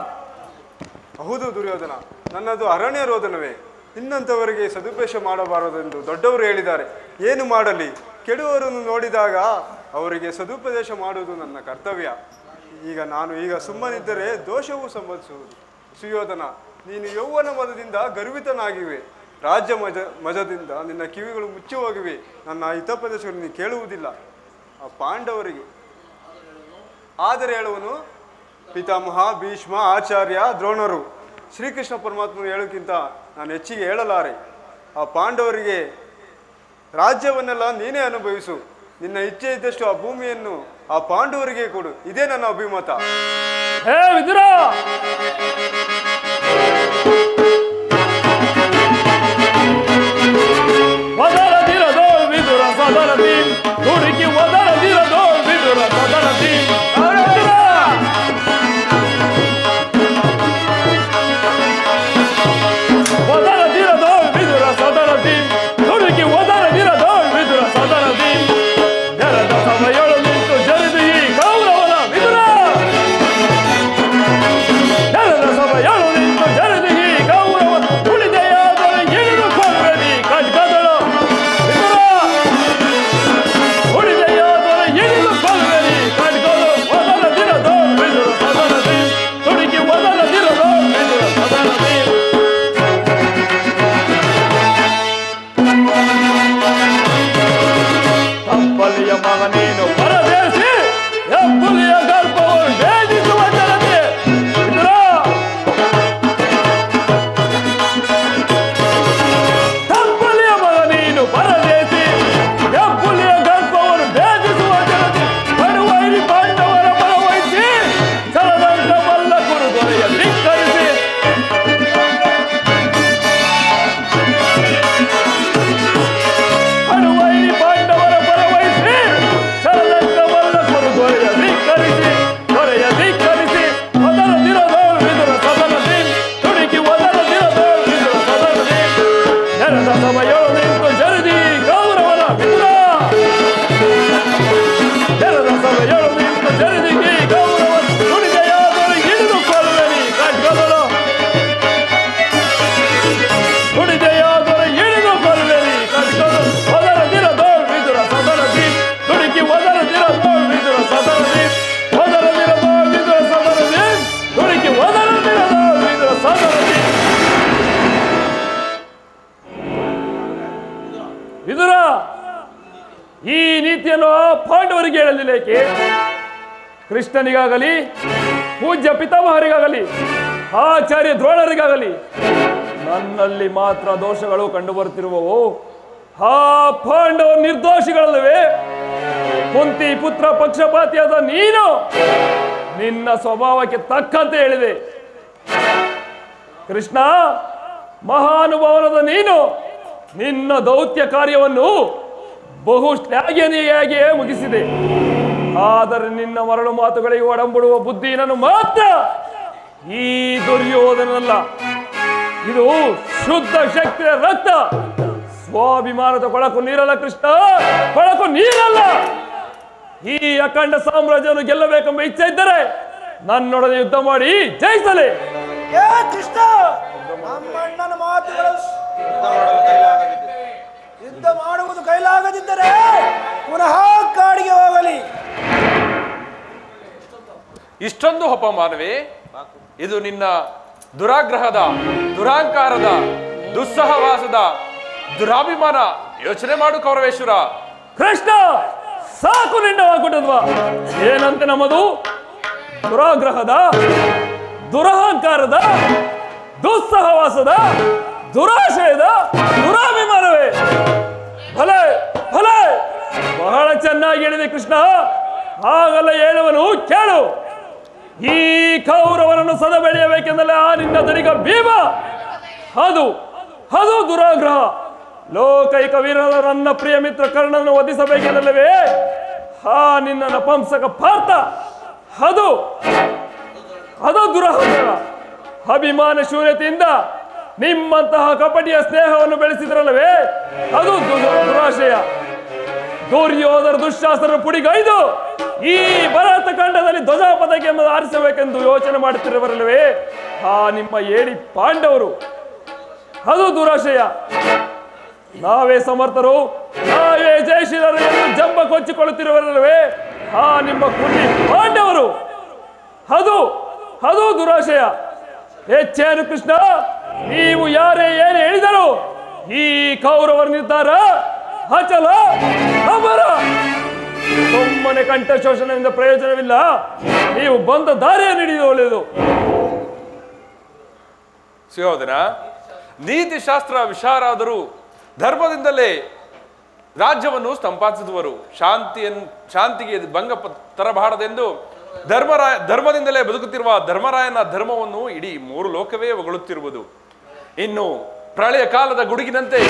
ಹೌದು ದುರ್ಯೋಧನ, ನನ್ನದು ಅರಣ್ಯ ರೋದನವೇ. ಇನ್ನಂಥವರಿಗೆ ಸದುಪದೇಶ ಮಾಡಬಾರದೆಂದು ದೊಡ್ಡವರು ಹೇಳಿದ್ದಾರೆ. ಏನು ಮಾಡಲಿ? ಕೆಡುವರನ್ನು ನೋಡಿದಾಗ ಅವರಿಗೆ ಸದುಪದೇಶ ಮಾಡುವುದು ನನ್ನ ಕರ್ತವ್ಯ. ಈಗ ಸುಮ್ಮನಿದ್ದರೆ ದೋಷವೂ ಸಂಭವಿಸುವುದು. ಸುಯೋಧನ, ನೀನು ಯೌವನ ಮದದಿಂದ ಗರ್ವಿತನಾಗಿವೆ. ರಾಜ್ಯ ಮಜದಿಂದ ನಿನ್ನ ಕಿವಿಗಳು ಮುಚ್ಚಿ ಹೋಗಿವೆ. ನನ್ನ ಹಿತೋಪದೇಶವನ್ನು ನೀನು ಕೇಳುವುದಿಲ್ಲ. ಆ ಪಾಂಡವರಿಗೆ ಆದರೆ ಹೇಳುವನು ಪಿತಾಮಹ, ಭೀಷ್ಮ, ಆಚಾರ್ಯ, ದ್ರೋಣರು. ಶ್ರೀಕೃಷ್ಣ ಪರಮಾತ್ಮನು ಹೇಳೋಕ್ಕಿಂತ ನಾನು ಹೆಚ್ಚಿಗೆ ಹೇಳಲಾರೆ. ಆ ಪಾಂಡವರಿಗೆ ರಾಜ್ಯವನ್ನೆಲ್ಲ ನೀನೇ ಅನುಭವಿಸು. ನಿನ್ನ ಇಚ್ಛೆ ಇದ್ದಷ್ಟು ಆ ಭೂಮಿಯನ್ನು ಆ ಪಾಂಡವರಿಗೆ ಕೊಡು. ಇದೇ ನನ್ನ ಅಭಿಮತ. ಹೇ ವಿದುರ, ಒದರದಿರದೋ ವಿದುರ ಸದರದಿ, ದುಡುಕಿ ಒದರದಿರದೋ ವಿದುರ ಸದರದಿ. ಒದರದಿರದೋ ವಿದುರ ಸದರದಿ, ದುಡುಕಿ ಒದರದಿರದೋ ವಿದುರ ಸದರದಿ. ಜರದ ಸಭೆಯೊಳು ನಿಂತು ಜರಿದು ಈ ಗೌರವನ ವಿದುರ. ಜರದ ಸಭೆಯೊಳು ನಿಂತು ಜರಿದು ಈ ಗೌರವ ಉಳಿದೆಯಾದರೆ ಎಳೆದು ಕೊಲ್ವೆನಿ ಖಡ್ಗದಳು ವಿದುರ. ಉಳಿದೆಯಾದರೆ ಎಳೆದು ಕೊಲ್ವೆನಿ ಖಡ್ಗದಳು. ಮಗ ನೀನು ಪರದೇಸಿ ಹೆಬ್ಬುಲಿಯ ಗರ್ಭವನ್ನು ಭೇದಿಸುವ ಜನತೆ ಹೆಬ್ಬುಲಿಯ ಮಗ ನೀನು ಪರದೇಸಿ ಹೆಬ್ಬುಲಿಯ ಗರ್ಭವನ್ನು ಭೇದಿಸುವ ಜನತೆ ಬಡವೈರಿ ಪಾಂಡವರ ಬಲವಹಿಸಿ ಚಲದಂತ ಬಲ್ಲ ಗುರು ದೊರೆಯ ಧಿಕ್ಕರಿಸಿ ವಿದುರ, ಈ ನೀತಿಯನ್ನು ಪಾಂಡವರಿಗೆ ಹೇಳಲಿಲ್ಲ ಏಕೆ? ಕೃಷ್ಣನಿಗಾಗಲಿ ಪೂಜ್ಯ ಪಿತಾಮಹರಿಗಾಗಲಿ ಆಚಾರ್ಯ ದ್ರೋಣರಿಗಾಗಲಿ ನನ್ನಲ್ಲಿ ಮಾತ್ರ ದೋಷಗಳು ಕಂಡು ಬರುತ್ತಿರುವವು. ಆ ಪಾಂಡವ ನಿರ್ದೋಷಿಗಳಲ್ಲವೇ? ಕುಂತಿ ಪುತ್ರ ಪಕ್ಷಪಾತಿಯಾದ ನೀನು ನಿನ್ನ ಸ್ವಭಾವಕ್ಕೆ ತಕ್ಕಂತೆ ಹೇಳಿದೆ. ಕೃಷ್ಣ ಮಹಾನುಭಾವನದ ನೀನು ನಿನ್ನ ದೌತ್ಯ ಕಾರ್ಯವನ್ನು ಬಹು ಶ್ಲಾಘನೀಯಾಗಿಯೇ ಮುಗಿಸಿದೆ. ಆದರೆ ನಿನ್ನ ಮರಳು ಮಾತುಗಳಿಗೆ ಒಡಂಬಡುವ ಬುದ್ಧಿ ನಾನು ಮಾತ್ರ. ಈ ದುರ್ಯೋಧನಲ್ಲ, ಇದು ಶುದ್ಧ ಶಕ್ತಿಯ ರಕ್ತ. ಸ್ವಾಭಿಮಾನದ ಕೊಳಕು ನೀರಲ್ಲ ಕೃಷ್ಣ, ಕೊಳಕು ನೀರಲ್ಲ. ಈ ಅಖಂಡ ಸಾಮ್ರಾಜ್ಯವನ್ನು ಗೆಲ್ಲಬೇಕೆಂಬ ಇಚ್ಛೆ ಇದ್ದರೆ ನನ್ನೊಡನೆ ಯುದ್ಧ ಮಾಡಿ ಜಯಿಸಲೇ. ಕೃಷ್ಣ, ನಮ್ಮಣ್ಣನ ಮಾತುಗಳು ಯುದ್ಧ ಮಾಡುವುದು ಕೈಲಾಗದಿದ್ದರೆ ಪುನಃ ಕಾಡಿಗೆ ಹೋಗಲಿ. ಇಷ್ಟೊಂದು ಅಪಮಾನವೇ? ಇದು ನಿನ್ನ ದುರಾಗ್ರಹದ, ದುರಾಂಕಾರದ, ದುಸ್ಸಹವಾಸದ, ದುರಾಭಿಮಾನ. ಯೋಚನೆ ಮಾಡು ಕೌರವೇಶ್ವರ. ಕೃಷ್ಣ, ಸಾಕು ನಿನ್ನ ವಾಗ್ಬಿಟ್ಟದ್ವಾ? ಏನಂತೆ ನಮ್ಮದು? ದುರಾಗ್ರಹದ, ದುರಹಂಕಾರದ, ದುಸ್ಸಹವಾಸದ, ದುರಾಶಯದ, ದುರಾಭಿಮಾನವೇ? ಭಲೆ ಭಲೆ, ಬಹಳ ಚೆನ್ನಾಗಿ ಹೇಳಿದೆ ಕೃಷ್ಣ. ಹಾಗಲ್ಲ ಹೇಳುವನು ಕೇಳು. ಈ ಕೌರವರನ್ನು ಸದ ಬೆಳೆಯಬೇಕೆಂದಲೇ ಆ ನಿನ್ನ ದಡಿಗ ಭೀಮ. ಅದು ಅದು ದುರಾಗ್ರಹ. ಲೋಕೈಕ ವೀರನ ನನ್ನ ಪ್ರಿಯ ಮಿತ್ರ ಕರ್ಣನನ್ನು ವಧಿಸಬೇಕೆಂದಲ್ಲವೇ ಆ ನಿನ್ನ ನಪಂಸಕ ಪಾರ್ಥ. ಅದು ಅದು ದುರಹಂಕಾರ. ಅಭಿಮಾನ ಶೂನ್ಯತೆಯಿಂದ ನಿಮ್ಮಂತಹ ಕಪಟಿಯ ಸ್ನೇಹವನ್ನು ಬೆಳೆಸಿದ್ರಲ್ಲವೇ ಅದು ದುರಾಶಯ. ದುರ್ಯೋಧನ ದುಶ್ಯಾಸನ ಪುಡಿಗೈದು ಈ ಭರತ ಖಂಡದಲ್ಲಿ ಧ್ವಜಾಪದಕ್ಕೆ ಆರಿಸಬೇಕೆಂದು ಯೋಚನೆ ಮಾಡುತ್ತಿರುವರಲ್ಲವೇ ಆ ನಿಮ್ಮ ಏಳಿ ಪಾಂಡವರು. ಅದು ದುರಾಶಯ. ನಾವೇ ಸಮರ್ಥರು, ನಾವೇ ಜಯಶೀಲರು ಎಂದು ಜಂಬ ಕೊಚ್ಚಿಕೊಳ್ಳುತ್ತಿರುವರಲ್ಲವೇ ಆ ನಿಮ್ಮ ಕುಂಡಿ ಪಾಂಡವರು. ಅದು ಅದು ದುರಾಶಯ. ಹೆಚ್ಚೇನು ಕೃಷ್ಣ, ನೀವು ಯಾರೇ ಏನು ಹೇಳಿದರು ಈ ಕೌರವರ ನಿರ್ಧಾರ ಅಚಲ ಅಮರ. ಸುಮ್ಮನೆ ಕಂಠ ಶೋಷಣೆಯಿಂದ ಪ್ರಯೋಜನವಿಲ್ಲ. ನೀವು ಬಂದ ದಾರಿಯನ್ನು ಹಿಡಿದು ಒಳ್ಳೆಯದು. ಸುಯೋಧನ, ನೀತಿಶಾಸ್ತ್ರ ವಿಶಾರಾದರು ಧರ್ಮದಿಂದಲೇ ರಾಜ್ಯವನ್ನು ಸಂಪಾದಿಸಿದವರು. ಶಾಂತಿಗೆ ಭಂಗ ತರಬಾರದೆಂದು ಧರ್ಮದಿಂದಲೇ ಬದುಕುತ್ತಿರುವ ಧರ್ಮರಾಯನ ಧರ್ಮವನ್ನು ಇಡೀ 3 ಲೋಕವೇ ಹೊಗಳುತ್ತಿರುವುದು. ಇನ್ನು ಪ್ರಳಯ ಕಾಲದ ಗುಡುಗಿನಂತೆ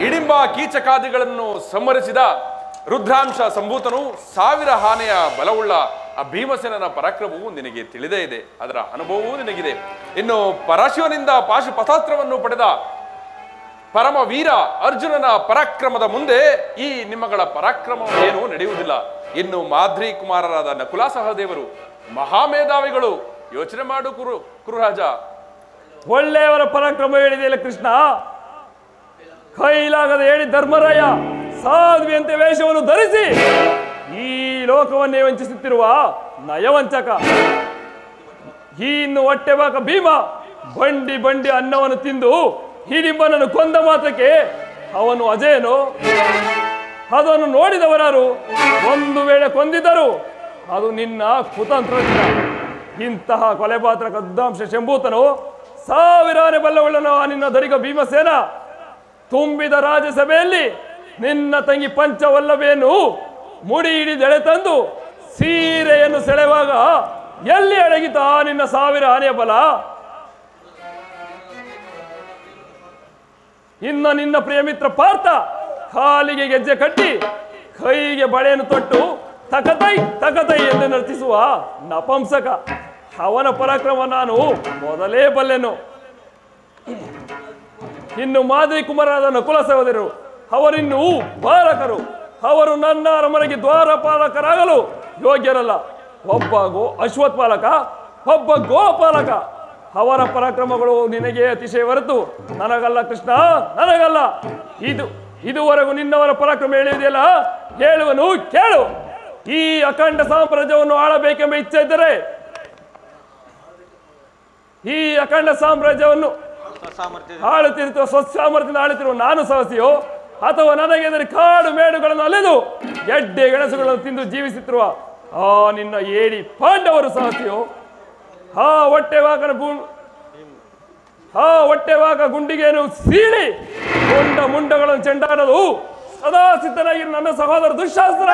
ಇಡಿಂಬ ಕೀಚಕಾದಿಗಳನ್ನು ಸಂಹರಿಸಿದ ರುದ್ರಾಂಶ ಸಂಭೂತನು 1000 ಆನೆಯ ಬಲವುಳ್ಳ ಆ ಭೀಮಸೇನನ ಪರಾಕ್ರಮವು ನಿನಗೆ ತಿಳಿದೇ ಇದೆ. ಅದರ ಅನುಭವವೂ ನಿನಗಿದೆ. ಇನ್ನು ಪರಶಿವನಿಂದ ಪಾಶುಪತಾಸ್ತ್ರವನ್ನು ಪಡೆದ ಪರಮ ವೀರ ಅರ್ಜುನನ ಪರಾಕ್ರಮದ ಮುಂದೆ ಈ ನಿಮ್ಮಗಳ ಪರಾಕ್ರಮ ಏನೂ ನಡೆಯುವುದಿಲ್ಲ. ಇನ್ನು ಮಾದ್ರಿ ಕುಮಾರರಾದ ನಕುಲ ಸಹದೇವರು ಮಹಾಮೇಧಾವಿಗಳು. ಯೋಚನೆ ಮಾಡು ಕುರುರಾಜ. ಒಳ್ಳೆಯವರ ಪರಾಕ್ರಮ ಹೇಳಿದೆಯಲ್ಲ ಕೃಷ್ಣ. ಕೈಲಾಗದ ಹೇಳಿ ಧರ್ಮರಾಯ ಸಾಧ್ವಿಯಂತೆ ವೇಷವನ್ನು ಧರಿಸಿ ಈ ಲೋಕವನ್ನೇ ವಂಚಿಸುತ್ತಿರುವ ನಯವಂಚಕ. ಇನ್ನು ಹೊಟ್ಟೆಬಾಕ ಭೀಮ ಬಂಡಿ ಬಂಡಿ ಅನ್ನವನ್ನು ತಿಂದು ಹಿಡಿಂಬನನ್ನು ಕೊಂದ ಮಾತ್ರಕ್ಕೆ ಅವನು ಅಜೇನು? ಅದನ್ನು ನೋಡಿದವರಾರು ಒಂದು ವೇಳೆ ಕೊಂದಿದ್ದರು ಅದು ನಿನ್ನ ಕುತಂತ್ರದಿಂದ. ಇಂತಹ ಕೊಲೆಪಾತ್ರ ಕದ್ದಾಂಶ ಶಂಭೂತನು ಸಾವಿರಾರು ಬಲ್ಲವುಳ್ಳನು ನಿನ್ನ ದರಿಗ ಭೀಮಸೇನ. ತುಂಬಿದ ರಾಜ್ಯಸಭೆಯಲ್ಲಿ ನಿನ್ನ ತಂಗಿ ಪಂಚವಲ್ಲಭೆಯನ್ನು ಮುಡಿ ಹಿಡಿದೆಳೆ ತಂದು ಸೀರೆಯನ್ನು ಸೆಳೆವಾಗ ಎಲ್ಲಿ ಅಡಗಿತ ನಿನ್ನ ಸಾವಿರ ಆನೆಯ ಬಲ? ಇನ್ನ ನಿನ್ನ ಪ್ರಿಯಮಿತ್ರ ಪಾರ್ಥ ಕಾಲಿಗೆ ಗೆಜ್ಜೆ ಕಟ್ಟಿ ಕೈಗೆ ಬಳೆಯನ್ನು ತೊಟ್ಟು ತಕತೈ ತಕತೈ ಎಂದು ನರ್ತಿಸುವ ನಪಂಸಕ. ಅವನ ಪರಾಕ್ರಮ ನಾನು ಮೊದಲೇ ಬಲ್ಲೆನು. ಇನ್ನು ಮಾದರಿ ಕುಮಾರರಾದ ನಕುಲ ಸಹೋದರರು ಅವರಿನ್ನೂ ಬಾಲಕರು. ಅವರು ನನ್ನ ಅರಮನೆಗೆ ದ್ವಾರಪಾಲಕರಾಗಲು ಯೋಗ್ಯರಲ್ಲ. ಒಬ್ಬ ಅಶ್ವತ್ಪಾಲಕ, ಒಬ್ಬ ಗೋಪಾಲಕ. ಅವರ ಪರಾಕ್ರಮಗಳು ನಿನಗೆ ಅತಿಶಯ ಹೊರತು ನನಗಲ್ಲ ಕೃಷ್ಣ, ನನಗಲ್ಲ. ಇದುವರೆಗೂ ನಿನ್ನವರ ಪರಾಕ್ರಮ ಹೇಳುವುದಿಲ್ಲ, ಹೇಳುವನು ಕೇಳು. ಈ ಅಖಂಡ ಸಾಮ್ರಾಜ್ಯವನ್ನು ಆಳಬೇಕೆಂಬ ಇಚ್ಛೆ ಇದ್ದರೆ ಈ ಅಖಂಡ ಸಾಮ್ರಾಜ್ಯವನ್ನು ಆಳುತ್ತಿರುವ ಸ್ವಸಾಮರ್ಥ್ಯದಿಂದ ಆಳುತ್ತಿರುವ ನಾನು ಸಾಹಸಿಯೋ, ಅಥವಾ ನನಗೆಂದರೆ ಕಾಡು ಮೇಡುಗಳನ್ನು ಅಲೆದು ಎಡ್ಡೆ ಗೆಣಸುಗಳನ್ನು ತಿಂದು ಜೀವಿಸುತ್ತಿರುವ ನಿನ್ನ ಏಡಿ ಪಾಂಡವರು ಸಾಹಸಿಯೋ? ಹೊಟ್ಟೆವಾಗ ಗುಂಡಿಗೆಯನ್ನು ಸೀಳಿ ಮುಂಡಗಳನ್ನು ಚೆಂಡಾಡಲು ಸದಾ ಸಿದ್ಧನಾಗಿರುವ ನನ್ನ ಸಹೋದರ ದುಶ್ಯಾಸನ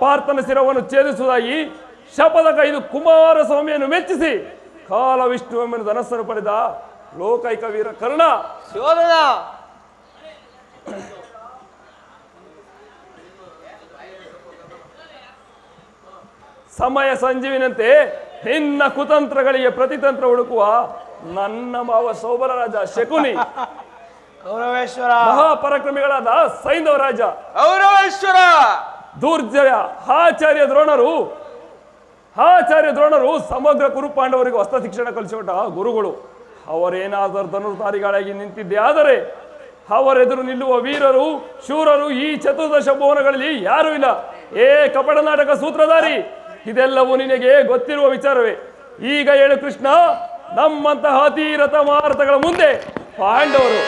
ಪಾರ್ಥನ ಶಿರವನ್ನು ಛೇದಿಸುವುದಾಗಿ ಶಪಥ ಕೈದು ಕುಮಾರಸ್ವಾಮಿಯನ್ನು ಮೆಚ್ಚಿಸಿ ಕಾಲ ವಿಷ್ಣುವೆಂಬ ಧನಸ್ಸನ್ನು ಪಡೆದ ಲೋಕೈಕ ವೀರ ಕರ್ಣ. ಸಮಯ ಸಂಜೀವಿನಂತೆ ನಿನ್ನ ಕುತಂತ್ರಗಳಿಗೆ ಪ್ರತಿತಂತ್ರ ಹುಡುಕುವ ನನ್ನ ಮಾವ ಸೌಬರ ರಾಜ ಶಕುನಿ, ಗೌರವೇಶ್ವರ ಮಹಾಪರಾಕ್ರಮಿಗಳಾದ ಸೈಂಧವ ರಾಜ ಗೌರವೇಶ್ವರ, ದುರ್ಜಯ ಆಚಾರ್ಯ ದ್ರೋಣರು ಸಮಗ್ರ ಕುರು ಪಾಂಡವರಿಗೆ ಹೊಸ ಶಿಕ್ಷಣ ಕಲಿಸಿಕೊಟ್ಟ ಗುರುಗಳು. ಅವರೇನಾದರೂ ಧನುರ್ಧಾರಿಗಳಾಗಿ ನಿಂತಿದ್ದೇ ಆದರೆ ಅವರೆದುರು ನಿಲ್ಲುವ ವೀರರು ಶೂರರು ಈ ಚತುರ್ದಶ ಭುವನಗಳಲ್ಲಿ ಯಾರೂ ಇಲ್ಲ. ಕಪಟ ನಾಟಕ ಸೂತ್ರಧಾರಿ, ಇದೆಲ್ಲವೂ ನಿನಗೆ ಗೊತ್ತಿರುವ ವಿಚಾರವೇ. ಈಗ ಹೇಳು ಕೃಷ್ಣ, ನಮ್ಮಂತಹ ಅತೀರಥ ಮಾರತಗಳ ಮುಂದೆ ಪಾಂಡವರು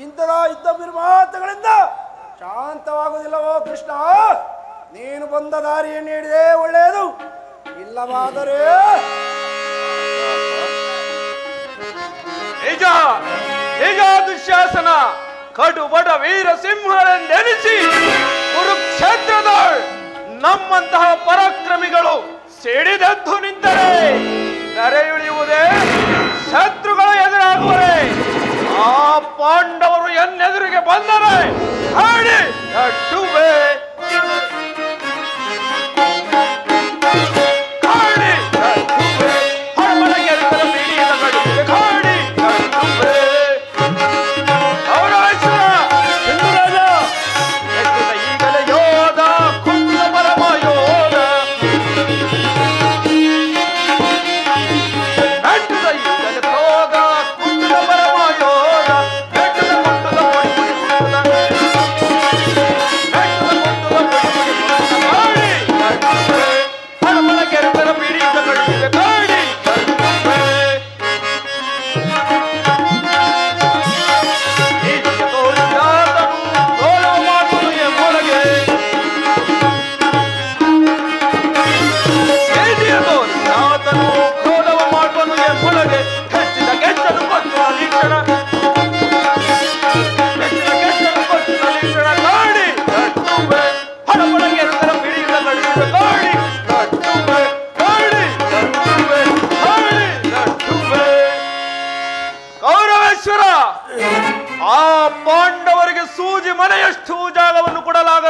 ಇಂತಹ ಯುದ್ಧ ಬಿರುಮಾತಗಳಿಂದ ಶಾಂತವಾಗುವುದಿಲ್ಲವೋ ಕೃಷ್ಣ? ನೀನು ಬಂದ ದಾರಿಯನ್ನು ನೀಡಿದೆ ಒಳ್ಳೆಯದು, ಇಲ್ಲವಾದರೆ ನಿಜ ದುಶ್ಯಾಸನ ಕಡು ಬಡ ವೀರ ಸಿಂಹಳೆಂದೆನಿಸಿ ಕುರುಕ್ಷೇತ್ರದ ನಮ್ಮಂತಹ ಪರಾಕ್ರಮಿಗಳು ಸಿಡಿದೆದ್ದು ನಿಂತರೆ ಕರೆಯುಳಿಯುವುದೇ, ಶತ್ರುಗಳು ಎದುರಾಗುವರೆ. ಆ ಪಾಂಡವರು ಎನ್ನೆದುರಿಗೆ ಬಂದರೆ ಹಾಡಿ ಅಡ್ಡುವೆ ಕಾಡಿ ಅಡ್ಡುವೆ ಹೊರಮನೆಗೆ ಬೀಡಿದ ಕಡಿಮೆ ಕಾಡಿ ಅಡ್ಡುವೆ. ಅವರ ಹೆಸರ ಸಿಂಧುರಾಜ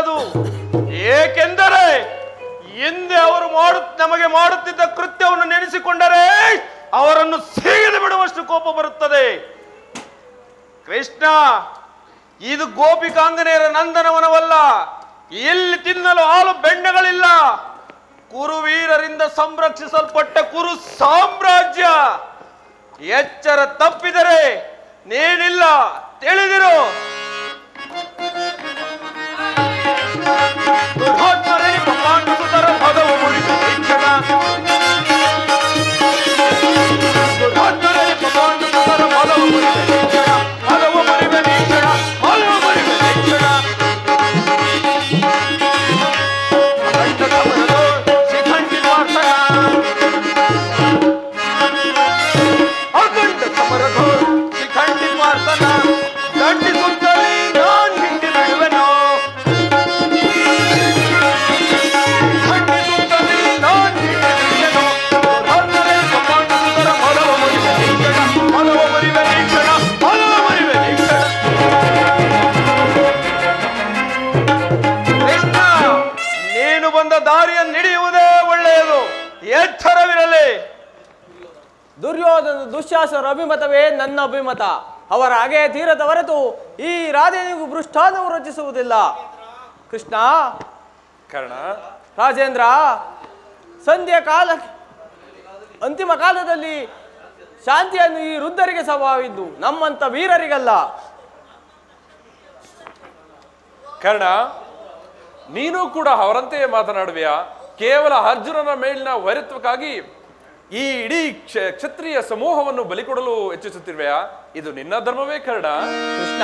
ಸಾಲದು. ಏಕೆಂದರೆ ಹಿಂದೆ ಅವರು ನಮಗೆ ಮಾಡುತ್ತಿದ್ದ ಕೃತ್ಯವನ್ನು ನೆನೆಸಿಕೊಂಡರೆ ಅವರನ್ನು ಸೀಗದೆ ಬಿಡುವಷ್ಟು ಕೋಪ ಬರುತ್ತದೆ. ಕೃಷ್ಣ, ಇದು ಗೋಪಿಕಾಂಗನೆಯರ ನಂದನವನವಲ್ಲ. ಇಲ್ಲಿ ತಿನ್ನಲು ಹಾಲು ಬೆಣ್ಣೆಗಳಿಲ್ಲ. ಕುರುವೀರರಿಂದ ಸಂರಕ್ಷಿಸಲ್ಪಟ್ಟ ಕುರು ಸಾಮ್ರಾಜ್ಯ. ಎಚ್ಚರ ತಪ್ಪಿದರೆ ನೀನಿಲ್ಲ, ತಿಳಿದಿರು. ಪಾಂಡುಸುತರ ಪದವು ಮುರಿದು ಶಿಕ್ಷಣ, ಪಾಂಡುಸುತರ ಪದವು ಮುರಿದು ಶಿಕ್ಷಣ, ಪದವು ಮುರಿದ ನೀಕ್ಷಣ, ಪದವು ಮುರಿದ ಶಿಕ್ಷಣ. ಶಿಖಂಡಿ ವಾರ್ತನ ಅಖಂಡ ಸಮರಧೋ ಶಿಖಂಡಿ ವಾರ್ತನ ದಂಡಿಸುತ್ತಲೇ ನಾನ್ ಹಿಂಡಿ ಬಿಡುವೆನೋ. ಬಂದ ದಾರಿಯನ್ನು ಹಿಡಿಯುವುದೇ ಒಳ್ಳೆಯದು. ಎಚ್ಚರವಿರಲಿ. ದುರ್ಯೋಧನ ದುಶ್ಯಾಸರ ಅಭಿಮತವೇ ನನ್ನ ಅಭಿಮತ. ಅವರ ಹಾಗೆ ತೀರದ ಹೊರತು ಈ ರಾಜನಿಗೂ ಭೃಷ್ಟಾನವು ರಚಿಸುವುದಿಲ್ಲ. ಕೃಷ್ಣ, ಕರ್ಣ, ರಾಜೇಂದ್ರ, ಸಂಧ್ಯಾ ಕಾಲ ಅಂತಿಮ ಕಾಲದಲ್ಲಿ ಶಾಂತಿಯನ್ನು ಈ ವೃದ್ಧರಿಗೆ ಸವಾವಿದ್ದು, ನಮ್ಮಂತ ವೀರರಿಗಲ್ಲ. ಕರ್ಣ, ನೀನು ಕೂಡ ಅವರಂತೆಯೇ ಮಾತನಾಡುವೆಯಾ? ಕೇವಲ ಅರ್ಜುನನ ಮೇಲಿನ ವೈರತ್ವಕ್ಕಾಗಿ ಈ ಇಡೀ ಕ್ಷತ್ರಿಯ ಸಮೂಹವನ್ನು ಬಲಿಕೊಡಲು ಹೆಚ್ಚಿಸುತ್ತಿರುವೆಯಾ? ಇದು ನಿನ್ನ ಧರ್ಮವೇ ಕರ್ಣ? ಕೃಷ್ಣ,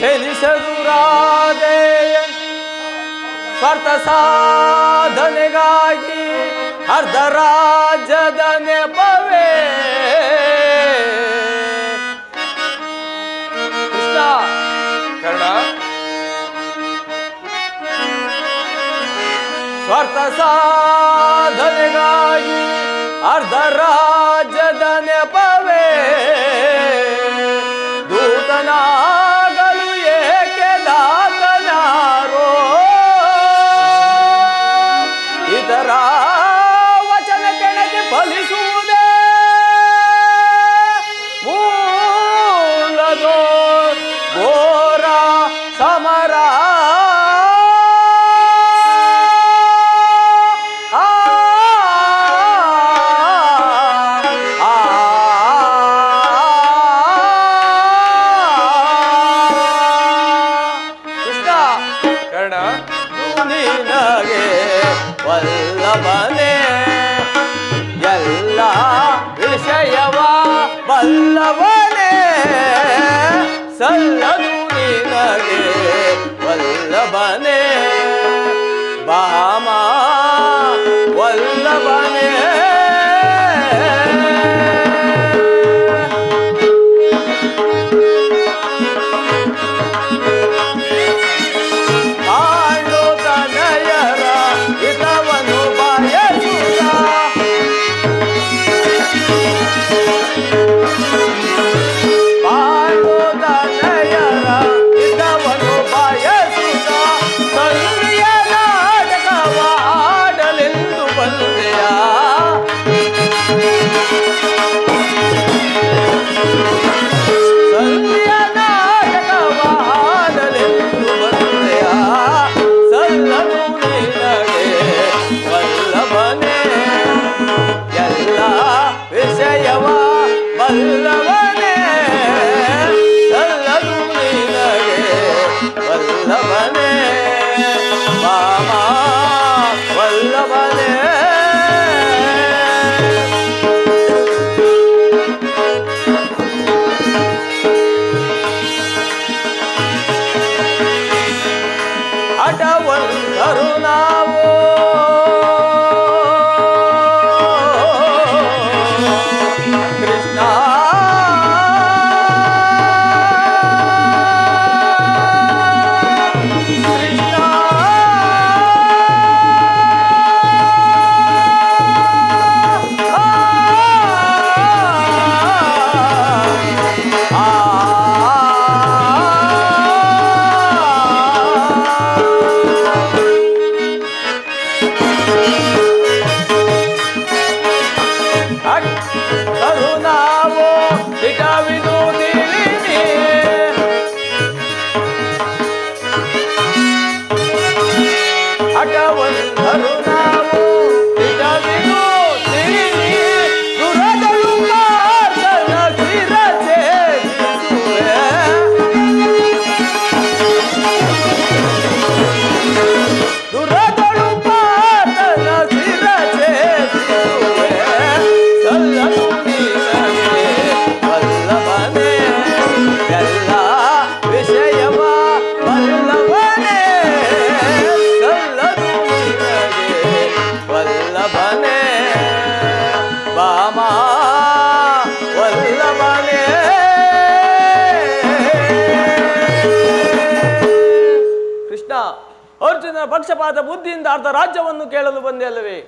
ಚಲಿಸದುರಾದೆಯ ಸ್ವಾರ್ಥ ಸಾಧನೆಗಾಗಿ ಅರ್ಧ ರಾಜ್ಯದ ನೆಪವೇ. ಕೃಷ್ಣ, ಕರ್ಣ, ಸ್ವಾರ್ಥ ಸಾಧನೆಗಾಗಿ ಅರ್ಧ ರಾಜ್ಯದ ನೆಪವೇ. ದೂತನಾಗಲು ಏಕೆ ದಾತನಾರೋ ಇದರ ವಚನ ಕೆಣಕಿ ಫಲಿಸುವುದೇ ಮೂಲದೋ ಘೋರ ಸಮರ. ನಿನಗೆ ವಲ್ಲಭನೇ ಎಲ್ಲ ವಿಷಯವ ಬಲ್ಲವನೇ, ಸಲ್ಲದು ನಿನಗೆ ವಲ್ಲಭನೇ ಬಾಮ ವಲ್ಲಭನೇ. ವಲ್ಲಭನೇ ಸಲ್ಲದು ನಿನಗೆ ವಲ್ಲಭನೇ ಬಾಮ ವಲ್ಲಭನೇ. ಅಟವಂತರು ನಾವು ಕೃಷ್ಣ ಪಕ್ಷಪಾತ ಬುದ್ಧಿಯಿಂದ ಅರ್ಧ ರಾಜ್ಯವನ್ನು ಕೇಳಲು ಬಂದೆ ಅಲ್ಲವೇ?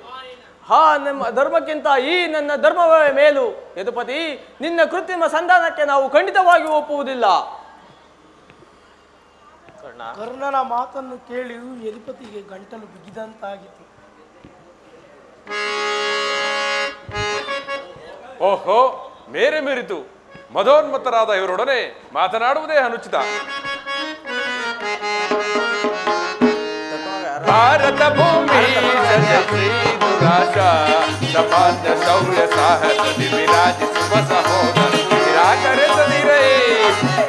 ನಮ್ಮ ಧರ್ಮಕ್ಕಿಂತ ಈ ನನ್ನ ಧರ್ಮವೇ ಮೇಲು. ಯದುಪತಿ, ನಿನ್ನ ಕೃತ್ರಿಮ ಸಂಧಾನಕ್ಕೆ ನಾವು ಖಂಡಿತವಾಗಿ ಒಪ್ಪುವುದಿಲ್ಲ. ಕರ್ಣನ ಮಾತನ್ನು ಕೇಳಿ ಯದುಪತಿಗೆ ಗಂಟಲು ಬಿಗಿದಂತಾಗಿತ್ತು. ಓಹೋ, ಮೇರೆ ಮೀರಿತು. ಮದೋನ್ಮತ್ತರಾದ ಇವರೊಡನೆ ಮಾತನಾಡುವುದೇ ಅನುಚಿತ. ಭಾರತ ಭೂಮಿ ಸಮಾನ ಶೌರ್ಯ ಸಾಹಸದಿ ವಿರಾಜಿಸುವ ಸಹೋದರ ನಿರಾಕರಿಸದಿರೇ.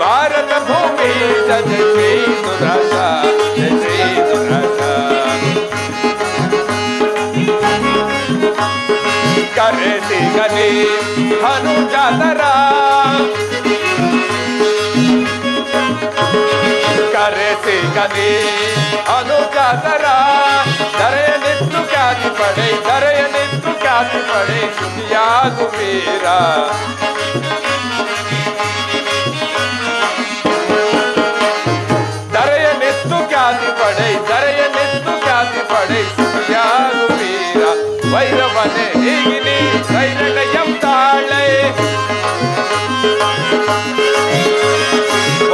ಭಾರತ ಭೂಮಿ ಶ್ರೀ ದುರಾಶ ಶ್ರೀ ದುರಾಶ ಕರೆಸಿ ಗಲಿ ಹನುಜಾತರ ಕರೆಸಿ ಗಲಿ ಅನುಜಾತರ ದರೆಯನಿತ್ತು ಖ್ಯಾತಿ ಪಡೆ ದರೆಯನಿತ್ತು ಖ್ಯಾತಿ ಪಡೆ ಸುಖಿಯಾಗು ವೀರ. ದರೆಯನಿತ್ತು ಖ್ಯಾತಿ ಪಡೆ ದರೆಯನಿತ್ತು ಖ್ಯಾತಿ ಪಡೆ ಸುಖಿಯಾಗು ವೀರ. ವೈರವನೆ ಹೀಗಿನಿ ವೈರಗಯಂ ತಾಳೆ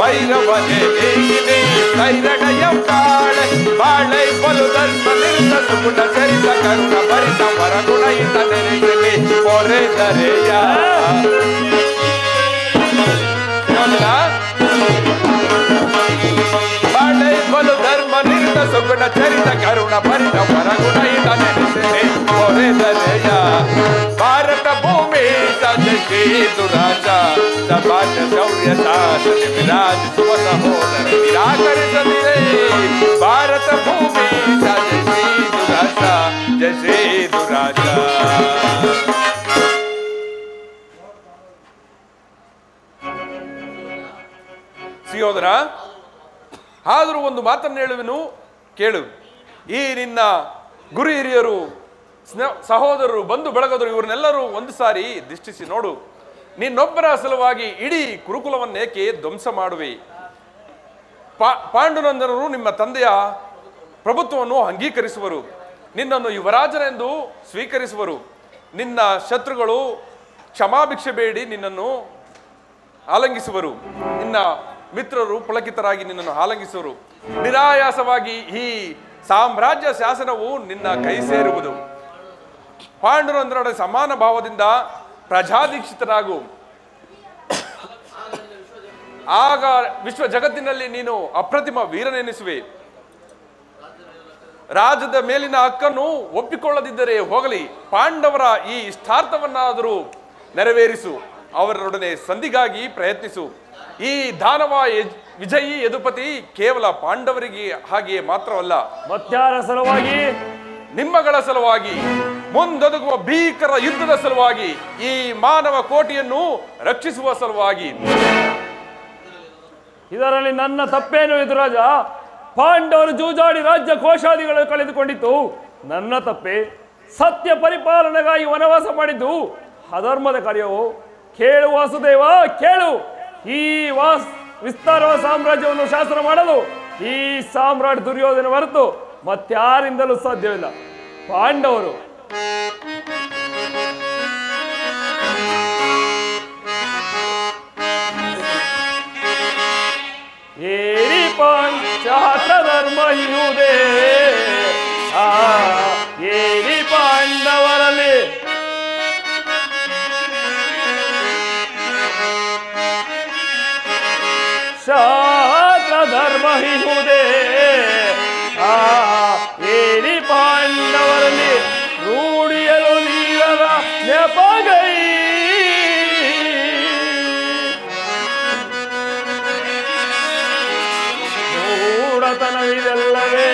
ವೈರವನೆ ಹೀಗಿನಿ ವೈರಗಯಂ ತಾಳೆ ಬಾಳೆ ಬಲು ಧರ್ಮ ನಿರುತ ಸುಗುಣ ಚರಿತ ಕರುಣ ಭರಿತ ವರಗುಣ ಇಂದ ನೆರೆಸಲಿ ಪೊರೆ ದರೆಯ. ಬಾಳೆ ಬಲು ಧರ್ಮ ನಿರುತ ಸುಗುಣ ಚರಿತ ಕರುಣ ಭರಿತ ವರಗುಣ ಇಂದ ನೆರೆಸಲಿ ಪೊರೆ ದರೆಯ. ಭಾರತ ಭೂಮಿ ಶ್ರೀ ದುರಾಶ ಸಮಾಜ ಶೌರ್ಯ ಸಾಹಸ ವಿರಾಜಿಸುವ ಸಹೋದರ ನಿರಾಕರಿಸದಿರೇ. ಭಾರತ ಭೂಮಿ ಶ್ರೀ ದುರಾಶ ಜಯ ಶ್ರೀ ದುರಾಶ. ಸಿಯೋದರ, ಆದರೂ ಒಂದು ಮಾತನ್ನು ಹೇಳುವೆನು ಕೇಳು. ಈ ನಿನ್ನ ಗುರು ಹಿರಿಯರು ಸಹೋದರರು ಬಂಧು ಬಳಗದರು ಇವರನ್ನೆಲ್ಲರೂ ಒಂದು ಸಾರಿ ದೃಷ್ಟಿಸಿ ನೋಡು. ನಿನ್ನೊಬ್ಬರ ಸಲುವಾಗಿ ಇಡೀ ಕುರುಕುಲವನ್ನೇಕೆ ಧ್ವಂಸ ಮಾಡುವೆ? ಪಾಂಡುನಂದನರು ನಿಮ್ಮ ತಂದೆಯ ಪ್ರಭುತ್ವವನ್ನು ಅಂಗೀಕರಿಸುವರು, ನಿನ್ನನ್ನು ಯುವರಾಜನೆಂದು ಸ್ವೀಕರಿಸುವರು. ನಿನ್ನ ಶತ್ರುಗಳು ಕ್ಷಮಾಭಿಕ್ಷೆ ಬೇಡಿ ನಿನ್ನನ್ನು ಆಲಂಗಿಸುವರು. ನಿನ್ನ ಮಿತ್ರರು ಪುಳಕಿತರಾಗಿ ನಿನ್ನನ್ನು ಆಲಂಗಿಸುವರು. ನಿರಾಯಾಸವಾಗಿ ಈ ಸಾಮ್ರಾಜ್ಯ ಶಾಸನವು ನಿನ್ನ ಕೈ ಸೇರುವುದು. ಪಾಂಡುನಂದನೊಡನೆ ಸಮಾನ ಭಾವದಿಂದ ಪ್ರಜಾದೀಕ್ಷಿತನಾಗು. ಆಗ ವಿಶ್ವ ಜಗತ್ತಿನಲ್ಲಿ ನೀನು ಅಪ್ರತಿಮ ವೀರನೆನಿಸುವೆ. ರಾಜ್ಯದ ಮೇಲಿನ ಹಕ್ಕನ್ನು ಒಪ್ಪಿಕೊಳ್ಳದಿದ್ದರೆ ಹೋಗಲಿ, ಪಾಂಡವರ ಈ ಇಷ್ಟಾರ್ಥವನ್ನಾದರೂ ನೆರವೇರಿಸು. ಅವರೊಡನೆ ಸಂಧಿಗಾಗಿ ಪ್ರಯತ್ನಿಸು. ಈ ದಾನವ ವಿಜಯಿ ಯದುಪತಿ ಕೇವಲ ಪಾಂಡವರಿಗೆ ಹಾಗೆಯೇ ಮಾತ್ರವಲ್ಲ, ಮತ್ಯಾರ ಸಲುವಾಗಿ? ನಿಮ್ಮಗಳ ಸಲುವಾಗಿ, ಮುಂದೊದಗುವ ಭೀಕರ ಯುದ್ಧದ ಸಲುವಾಗಿ, ಈ ಮಾನವ ಕೋಟಿಯನ್ನು ರಕ್ಷಿಸುವ ಸಲುವಾಗಿ. ಇದರಲ್ಲಿ ನನ್ನ ತಪ್ಪೇನು ಯದುರಾಜ? ಪಾಂಡವರು ಜೂಜಾಡಿ ರಾಜ್ಯ ಕೋಶಾದಿಗಳು ಕಳೆದುಕೊಂಡಿತ್ತು, ನನ್ನ ತಪ್ಪೆ. ಸತ್ಯ ಪರಿಪಾಲನೆಗಾಗಿ ವನವಾಸ ಮಾಡಿದ್ದು ಅಧರ್ಮದ ಕಾರ್ಯವು. ಕೇಳು ವಾಸುದೇವ, ಕೇಳು. ಈ ವಿಸ್ತಾರವ ಸಾಮ್ರಾಜ್ಯವನ್ನು ಶಾಸನ ಮಾಡಲು ಈ ಸಾಮ್ರಾಟ್ ದುರ್ಯೋಧನ ಹೊರತು ಮತ್ಯಾರಿಂದಲೂ ಸಾಧ್ಯವಿಲ್ಲ. ಪಾಂಡವರು ಏರಿ ಪಾಂಚಾತ್ರ ಧರ್ಮ ಇರುವುದೇ, ಏರಿ ಪಾಂಡವರಲ್ಲಿ ಶಾಸ್ತ್ರ ಧರ್ಮ ಇರುವುದೇ, ಏರಿ ಪಾಂಡವರಲ್ಲಿ ರೂಢಿಯಲು ನೀರರ ನೆಪಗೈ. ಮೂಢತನವಿದೆಲ್ಲವೇ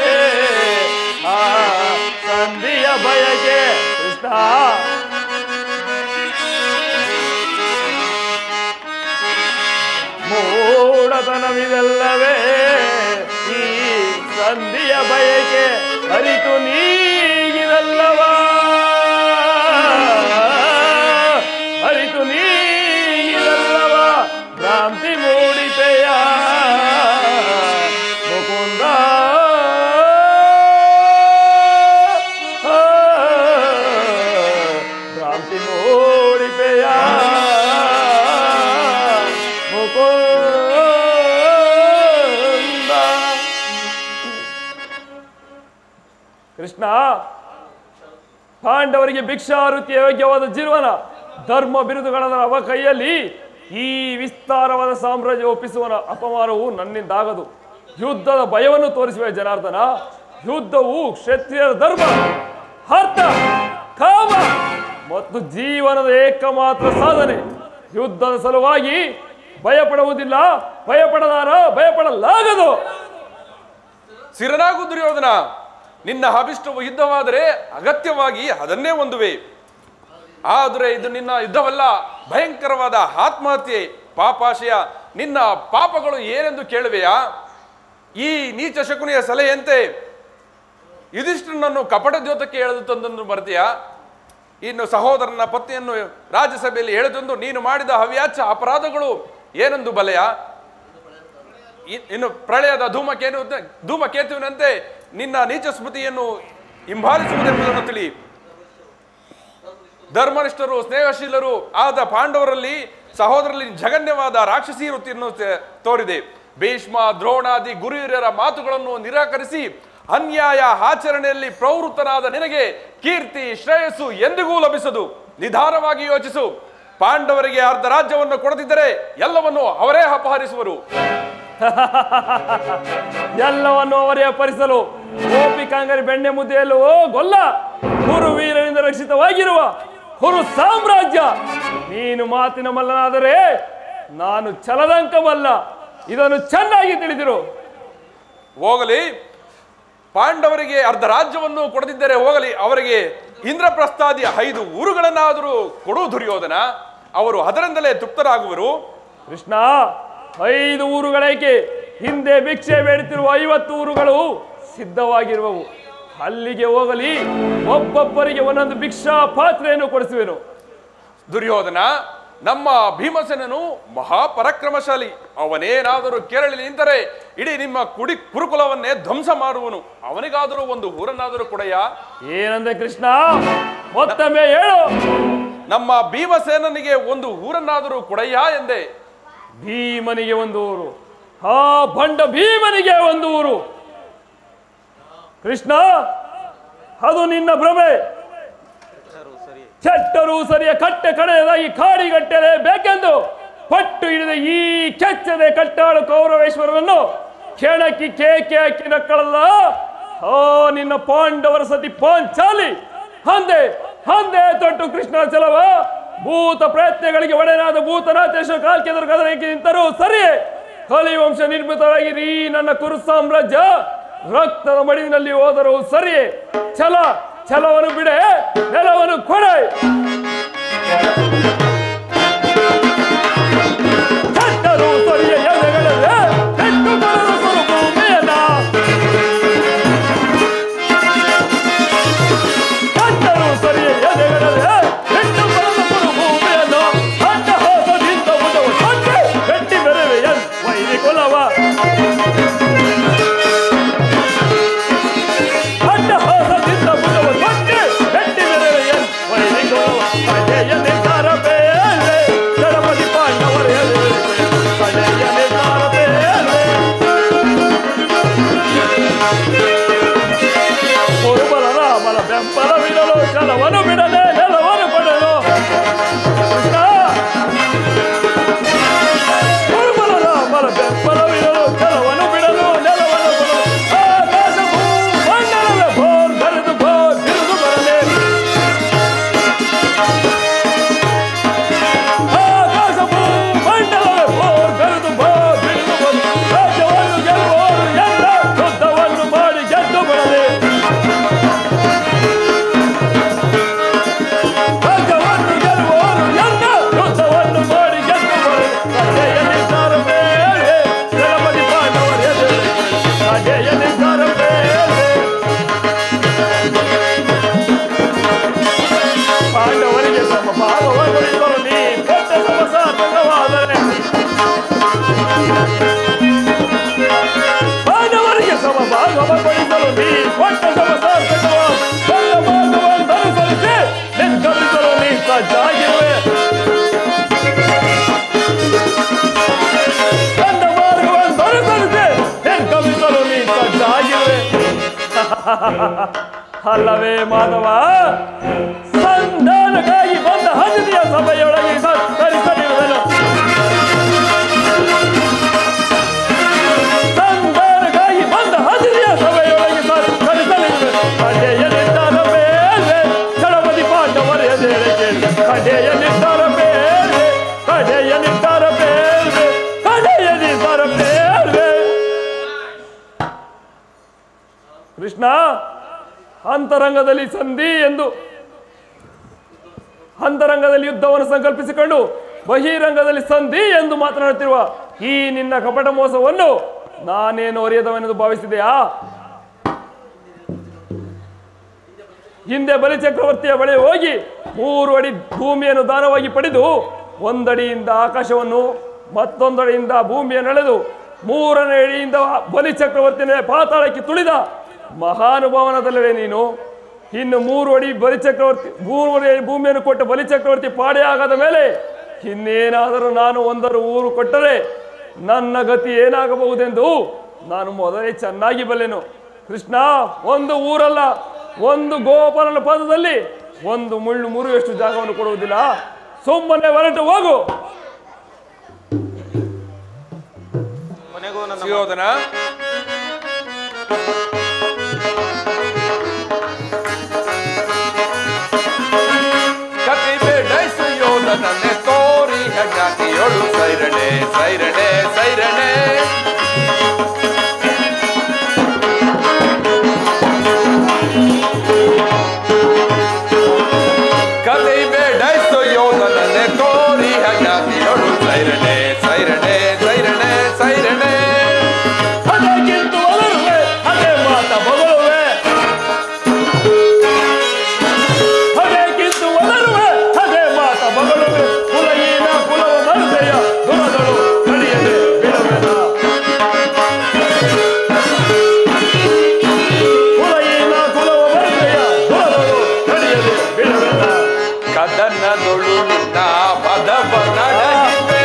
ಸಂಧಿಯ ಬಯಕೆ ಕೃಷ್ಣ. ಮೂಢತನವಿದೆಲ್ಲವೇ ಈ ಸಂಧಿಯ ಬಯಕೆ ಅರಿತು ನೀಗಿದಲ್ಲವ, ಅರಿತು ನೀಗಿದಲ್ಲವ ಭ್ರಾಂತಿ ಮೂಡಿತೆಯ ಮುಕುಂದ. ಕೃಷ್ಣ, ಪಾಂಡವರಿಗೆ ಭಿಕ್ಷಾವೃತ್ತಿಯ ಯೋಗ್ಯವಾದ ಜೀವನ ಧರ್ಮ ಬಿರುದುಗಳ ಅವ ಕೈಯಲ್ಲಿ ಈ ವಿಸ್ತಾರವಾದ ಸಾಮ್ರಾಜ್ಯ ಒಪ್ಪಿಸುವ ಅಪಮಾನವು ನನ್ನಿಂದಾಗದು. ಯುದ್ಧದ ಭಯವನ್ನು ತೋರಿಸುವ ಜನಾರ್ದನ. ಯುದ್ಧವು ಕ್ಷತ್ರಿಯರ ಧರ್ಮ, ಅರ್ಥ, ಕಾಮ ಮತ್ತು ಜೀವನದ ಏಕಮಾತ್ರ ಸಾಧನೆ. ಯುದ್ಧದ ಸಲುವಾಗಿ ಭಯಪಡುವುದಿಲ್ಲ, ಭಯಪಡಲಾಗದು. ಸಿರನಾಗು ದುರ್ಯೋಧನ, ನಿನ್ನ ಅಭಿಷ್ಟವು ಯುದ್ಧವಾದರೆ ಅಗತ್ಯವಾಗಿ ಅದನ್ನೇ ಹೊಂದುವೆ. ಆದರೆ ಇದು ನಿನ್ನ ಯುದ್ಧವಲ್ಲ, ಭಯಂಕರವಾದ ಆತ್ಮಹತ್ಯೆ, ಪಾಪಾಶಯ. ನಿನ್ನ ಪಾಪಗಳು ಏನೆಂದು ಕೇಳುವೆಯಾ? ಈ ನೀಚ ಶಕುನಿಯ ಸಲಹೆಯಂತೆ ಯುಧಿಷ್ಠಿರನನ್ನು ಕಪಟ ದ್ಯೋತಕ್ಕೆ ಎಳೆದು ತಂದನ್ನು ಮರೆತೆಯಾ? ಇನ್ನು ಸಹೋದರನ ಪತ್ನಿಯನ್ನು ರಾಜ್ಯಸಭೆಯಲ್ಲಿ ಎಳೆದೊಂದು ನೀನು ಮಾಡಿದ ಹವ್ಯಾಚ ಅಪರಾಧಗಳು ಏನೆಂದು ಬಲೆಯ? ಇನ್ನು ಪ್ರಳಯದ ಧೂಮಕೇತುವಿನಂತೆ ನಿನ್ನ ನೀಚ ಸ್ಮೃತಿಯನ್ನು ಹಿಂಬಾಲಿಸುವುದೆಂಬುದನ್ನು ತಿಳಿ. ಧರ್ಮನಿಷ್ಠರು ಸ್ನೇಹಶೀಲರು ಆದ ಪಾಂಡವರಲ್ಲಿ ಸಹೋದರಲ್ಲಿ ಜಗನ್ಯವಾದ ರಾಕ್ಷಸಿ ವೃತ್ತಿಯನ್ನು ತೋರಿದೆ. ಭೀಷ್ಮ ದ್ರೋಣಾದಿ ಗುರುಹಿರಿಯರ ಮಾತುಗಳನ್ನು ನಿರಾಕರಿಸಿ ಅನ್ಯಾಯ ಆಚರಣೆಯಲ್ಲಿ ಪ್ರವೃತ್ತನಾದ ನಿನಗೆ ಕೀರ್ತಿ ಶ್ರೇಯಸ್ಸು ಎಂದಿಗೂ ಲಭಿಸದು. ನಿಧಾನವಾಗಿ ಯೋಚಿಸು. ಪಾಂಡವರಿಗೆ ಅರ್ಧ ರಾಜ್ಯವನ್ನು ಕೊಡದಿದ್ದರೆ ಎಲ್ಲವನ್ನು ಅವರೇ ಅಪಹರಿಸುವರು. ಎಲ್ಲವನ್ನು ಅವರೇ ಅಪಹರಿಸಲು ಗೋಪಿಕಾಂಗರಿ ಬೆಣ್ಣೆ ಮುದ್ದೆಯಲ್ಲೂ ಗೊಲ್ಲ. ಕುರು ವೀರನಿಂದ ರಕ್ಷಿತವಾಗಿರುವ ಕುರು ಸಾಮ್ರಾಜ್ಯ. ನೀನು ಮಾತಿನ ಮಲ್ಲನಾದರೆ ನಾನು ಛಲದಂಕಮಲ್ಲ, ಇದನ್ನು ಚೆನ್ನಾಗಿ ತಿಳಿದಿರು. ಹೋಗಲಿ, ಪಾಂಡವರಿಗೆ ಅರ್ಧ ರಾಜ್ಯವನ್ನು ಕೊಡದಿದ್ದರೆ ಹೋಗಲಿ, ಅವರಿಗೆ ಇಂದ್ರಪ್ರಸ್ಥಾದಿ 5 ಊರುಗಳನ್ನಾದರೂ ಕೊಡು ದುರ್ಯೋಧನ. ಅವರು ಅದರಿಂದಲೇ ತೃಪ್ತರಾಗುವರು. ಕೃಷ್ಣ, 5 ಊರುಗಳೇಕೆ? ಹಿಂದೆ ಭಿಕ್ಷೆ ಬೇಡುತ್ತಿರುವ 50 ಊರುಗಳು ಸಿದ್ಧವಾಗಿರುವವು. ಅಲ್ಲಿಗೆ ಹೋಗಲಿ, ಒಬ್ಬೊಬ್ಬರಿಗೆ ಒಂದೊಂದು ಭಿಕ್ಷಾ ಪಾತ್ರೆಯನ್ನು ಕೊಡಿಸುವೆನು. ದುರ್ಯೋಧನ, ನಮ್ಮ ಭೀಮಸೇನನು ಮಹಾಪರಾಕ್ರಮಶಾಲಿ. ಅವನೇನಾದರೂ ಕೆರಳಿ ನಿಂತರೆ ಇಡೀ ನಿಮ್ಮ ಕುರುಕುಲವನ್ನೇ ಧ್ವಂಸ ಮಾಡುವನು. ಅವನಿಗಾದರೂ ಒಂದು ಊರನ್ನಾದರೂ ಕೊಡೆಯ? ಏನಂದೆ ಕೃಷ್ಣ? ಮತ್ತೊಮ್ಮೆ ಹೇಳು. ನಮ್ಮ ಭೀಮಸೇನನಿಗೆ ಒಂದು ಊರನ್ನಾದರೂ ಕೊಡೆಯ ಎಂದೆ. ಭೀಮನಿಗೆ ಒಂದು ಊರು? ಆ ಬಂಡ ಭೀಮನಿಗೆ ಒಂದು ಊರು? ಕೃಷ್ಣ, ಅದು ನಿನ್ನ ಭ್ರಮೆ. ಕೆಟ್ಟರೂ ಸರಿಯ ಕಟ್ಟೆ ಕಡೆಯದಾಗಿ ಕಾಡಿಗಟ್ಟಲೆ ಬೇಕೆಂದು ಪಟ್ಟು ಹಿಡಿದ ಈ ಕೆಚ್ಚದೆ ಕಟ್ಟಾಳು ಕೌರವೇಶ್ವರನನ್ನು ಕೆಣಕಿ ಕೇಕೆ ಹಾಕಿ ನಕ್ಕಳಲ್ಲ. ಆ ನಿನ್ನ ಪಾಂಡವರ ಸತಿ ಪಾಂಚಾಲಿ ಹಂದೆ ತೊಟ್ಟು ಕೃಷ್ಣಾಚಲವ. ಭೂತ ಪ್ರಯತ್ನಗಳಿಗೆ ಒಡೆನಾದ ಭೂತನಾಥೇಶ್ವರ ಕಾಲ್ಕೆದರು ಕದನಕ್ಕೆ ನಿಂತರೂ ಸರಿಯೇ. ಕಲಿವಂಶ ನಿರ್ಮಿತವಾಗಿರಿ ನನ್ನ ಕುರು ಸಾಮ್ರಾಜ್ಯ ರಕ್ತದ ಮಡಿನಲ್ಲಿ ಹೋದರೂ ಸರಿಯೇ. ಛಲವನ್ನು ಬಿಡೆ, ನೆಲವನ್ನು ಕೊಡೆ. ಕಟ್ಟರು ಸರಿಯ ಎದೆಗಳಲ್ಲೇ ಕೆಟ್ಟು ಬರದ ಸ್ವರೂಪಮೇನ. ಕಟ್ಟರು ಸರಿಯ ಎದೆಗಳಲ್ಲೇ ಕೆಟ್ಟು ಬರದ ಸ್ವರೂಪಮೇನ. ಅಡ್ಡ ಹೋಸದಿಂದ ಉದವ ಸೊಟ್ಟೆ ಗಟ್ಟಿ ಬೆರವೆಯನ್ ವೈರಿ ಕೊಲವ. ಬೆಂಬಲವಿಡಲು ಛಲವನ್ನು ಬಿಡದೆ ನೆಲವನ್ನು ಕೊಡಲು. ಕುರುಬಲರಾಮರ ಬೆಂಬಲವಿಡಲು ಛಲವನ್ನು ಬಿಡಲು ನೆಲವನ್ನು ಕೊಡಲು. ಆಕಾಶ ಭೂಮಂಡಲವೇ ಬೋರ್ ಬರೆದು ಬೋರ್ ಬಿರುದು ಬರಲಿ. ಆಕಾಶ ಭೂಮಂಡಲವೇ ಬೋರ್ ಬೆರೆದು ಬೋರ್ ಬಿರುದು ಬರಲಿ. ರಾಜ್ಯವನ್ನು ಗೆಲ್ಲುವವರು ಎಲ್ಲ ಯುದ್ಧವನ್ನು ಮಾಡಿ ಗೆದ್ದು ಬರಲಿ. ಪಾಂಡವರಿಗೆ ಸಮಭಾಗವಾಗಿದ್ದರು ನೀ ಕೊಟ್ಟ ಸಮಸಾರ್ಥಕವಾದರೆ. ಪಾಂಡವರಿಗೆ ಸಮಭಾಗವಾಗಿಸಲು ನೀ ಕೊಟ್ಟ ಸಮಸಾರ್ಥಕವಾದ ಭಾಗವನ್ನನುಸರಿಸಿ ನಿರ್ಗಮಿಸಲು ನೀ ಸಜ್ಜಾಗಿರುವೆ. ನನ್ನ ಮಾರ್ಗವನ್ನನುಸರಿಸಿ ನಿರ್ಗಮಿಸಲು ನೀ ಸಜ್ಜಾಗಿರುವೆ. ಅಲ್ಲವೇ ಮಾಧವ? ಸಂಧಾನಕ್ಕಾಗಿ ಬಂದ ಅತಿಥಿಯ ಸಭೆಯೊಳಗೆ ಸತ್ಕರಿಸಲಿರುವೆನು. ಸಂಧಾನಕ್ಕಾಗಿ ಬಂದ ಅತಿಥಿಯ ಸಭೆಯೊಳಗೆ ಸತ್ಕರಿಸಲಿರುವೆನು. ಕಡೆಯ ನಿರ್ಧಾರ ಬೇರೆ ಚಳವದಿ ಪಾಂಡವರ ಎದೆರೆ ಕೇಳಿ. ಕಡೆಯ ನಿರ್ಧಾರ ಬೇರೆ, ಕಡೆಯ ನಿರ್ಧಾರ ಬೇರೆ, ಕಡೆಯ ನಿರ್ಧಾರ ಬೇರೆ. ಕೃಷ್ಣ, ಅಂತರಂಗದಲ್ಲಿ ಸಂಧಿ ಎಂದು ಅಂತರಂಗದಲ್ಲಿ ಯುದ್ಧವನ್ನು ಸಂಕಲ್ಪಿಸಿಕೊಂಡು ಬಹಿರಂಗದಲ್ಲಿ ಸಂಧಿ ಎಂದು ಮಾತನಾಡುತ್ತಿರುವ ಈ ನಿನ್ನ ಕಪಟ ಮೋಸವನ್ನು ನಾನೇನು ಅರಿಯದವನೆಂದು ಭಾವಿಸಿದೆಯಾ? ಹಿಂದೆ ಬಲಿಚಕ್ರವರ್ತಿಯ ಬಳಿ ಹೋಗಿ 3 ಅಡಿ ಭೂಮಿಯನ್ನು ದಾನವಾಗಿ ಪಡೆದು 1 ಅಡಿಯಿಂದ ಆಕಾಶವನ್ನು ಮತ್ತೊಂದಡಿಯಿಂದ ಭೂಮಿಯನ್ನು ಎಳೆದು 3ನೇ ಅಡಿಯಿಂದ ಬಲಿಚಕ್ರವರ್ತಿಯ ಪಾತಾಳಕ್ಕೆ ತುಳಿದ ಮಹಾನುಭಾವನದಲ್ಲವೇ ನೀನು? ಇನ್ನು 3 ಅಡಿ ಬಲಿಚಕ್ರವರ್ತಿ 3 ಅಡಿ ಭೂಮಿಯನ್ನು ಕೊಟ್ಟ ಬಲಿಚಕ್ರವರ್ತಿ ಪಾಡೆ ಆಗದ ಮೇಲೆ ಇನ್ನೇನಾದರೂ ನಾನು 1 ಊರು ಕೊಟ್ಟರೆ ನನ್ನ ಗತಿ ಏನಾಗಬಹುದೆಂದು ನಾನು ಮೊದಲೇ ಚೆನ್ನಾಗಿ ಬಲ್ಲೆನು. ಕೃಷ್ಣ, 1 ಊರಲ್ಲ, 1 ಗೋಪಾಲನ ಪದದಲ್ಲಿ 1 ಮುಳ್ಳು ಮುರಿಯುವಷ್ಟು ಜಾಗವನ್ನು ಕೊಡುವುದಿಲ್ಲ. ಸುಮ್ಮನೆ ಹೊರಟು ಹೋಗು. ಸುಯೋಧನ, ಸುಯೋಧನನೆ ತೋರಿ ಹಣ್ಣಾಕಿಯೋಳು ಸೈರಣೆ ಸೈರಣೆ ಸೈರಣೆ. ಕತೆ ಬೇಡ ಸುಯೋಧನನೆ ತೋರಿ ಹಣ್ಣಾಕಿಯೋಳು ಸೈರಣೆ ಸೈರಣೆ ಸೈರಣೆ ಸೈರಣೆ. ಅದಕ್ಕಿಂತ ಒಲರುವೆ ಅದೇ ಮಾತ ಬಗಲುವೆ, ಅದಕ್ಕಿಂತ ಒಲರುವೆ ಅದೇ ಮಾತ ಬಗಲುವೆ. ಕುಲಹೀನ ಕುಲವ ಮರುತೆಯ ದುರದಳು ಕಡಿಯದೆ ಬಿಡುವೆನ. ಕುಲಹೀನ ಕುಲವ ಮರುತೆಯ ದುರದಳು ಕಡಿಯದೆ ಬಿಡುವೆನ. ಕದನದೊಳು ನಿನ್ನ ಪದವ ನಡಗಿವೆ,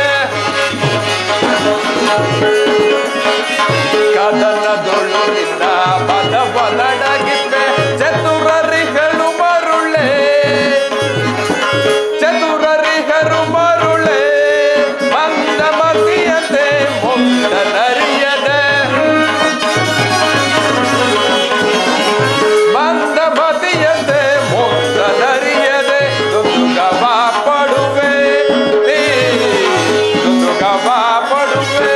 ಕದನದೊಳು ನಿನ್ನ ಪದವ ನಡಗಿವೆ. ಚತುರರಿಗಳು ಮರುಳೆ, ಚತುರರಿಗರು ಮರುಳೆ. ಮಂದಮತಿಯಂತೆ ಮುಗ್ಧನರಿಯದೆ, ಮಂದಮತಿಯಂತೆ ಮುಗ್ಧನರಿಯದೆ. ದುಂದುಗವ ಪಡುವೆ, ದುಂದುಗವ ಪಡುವೆ.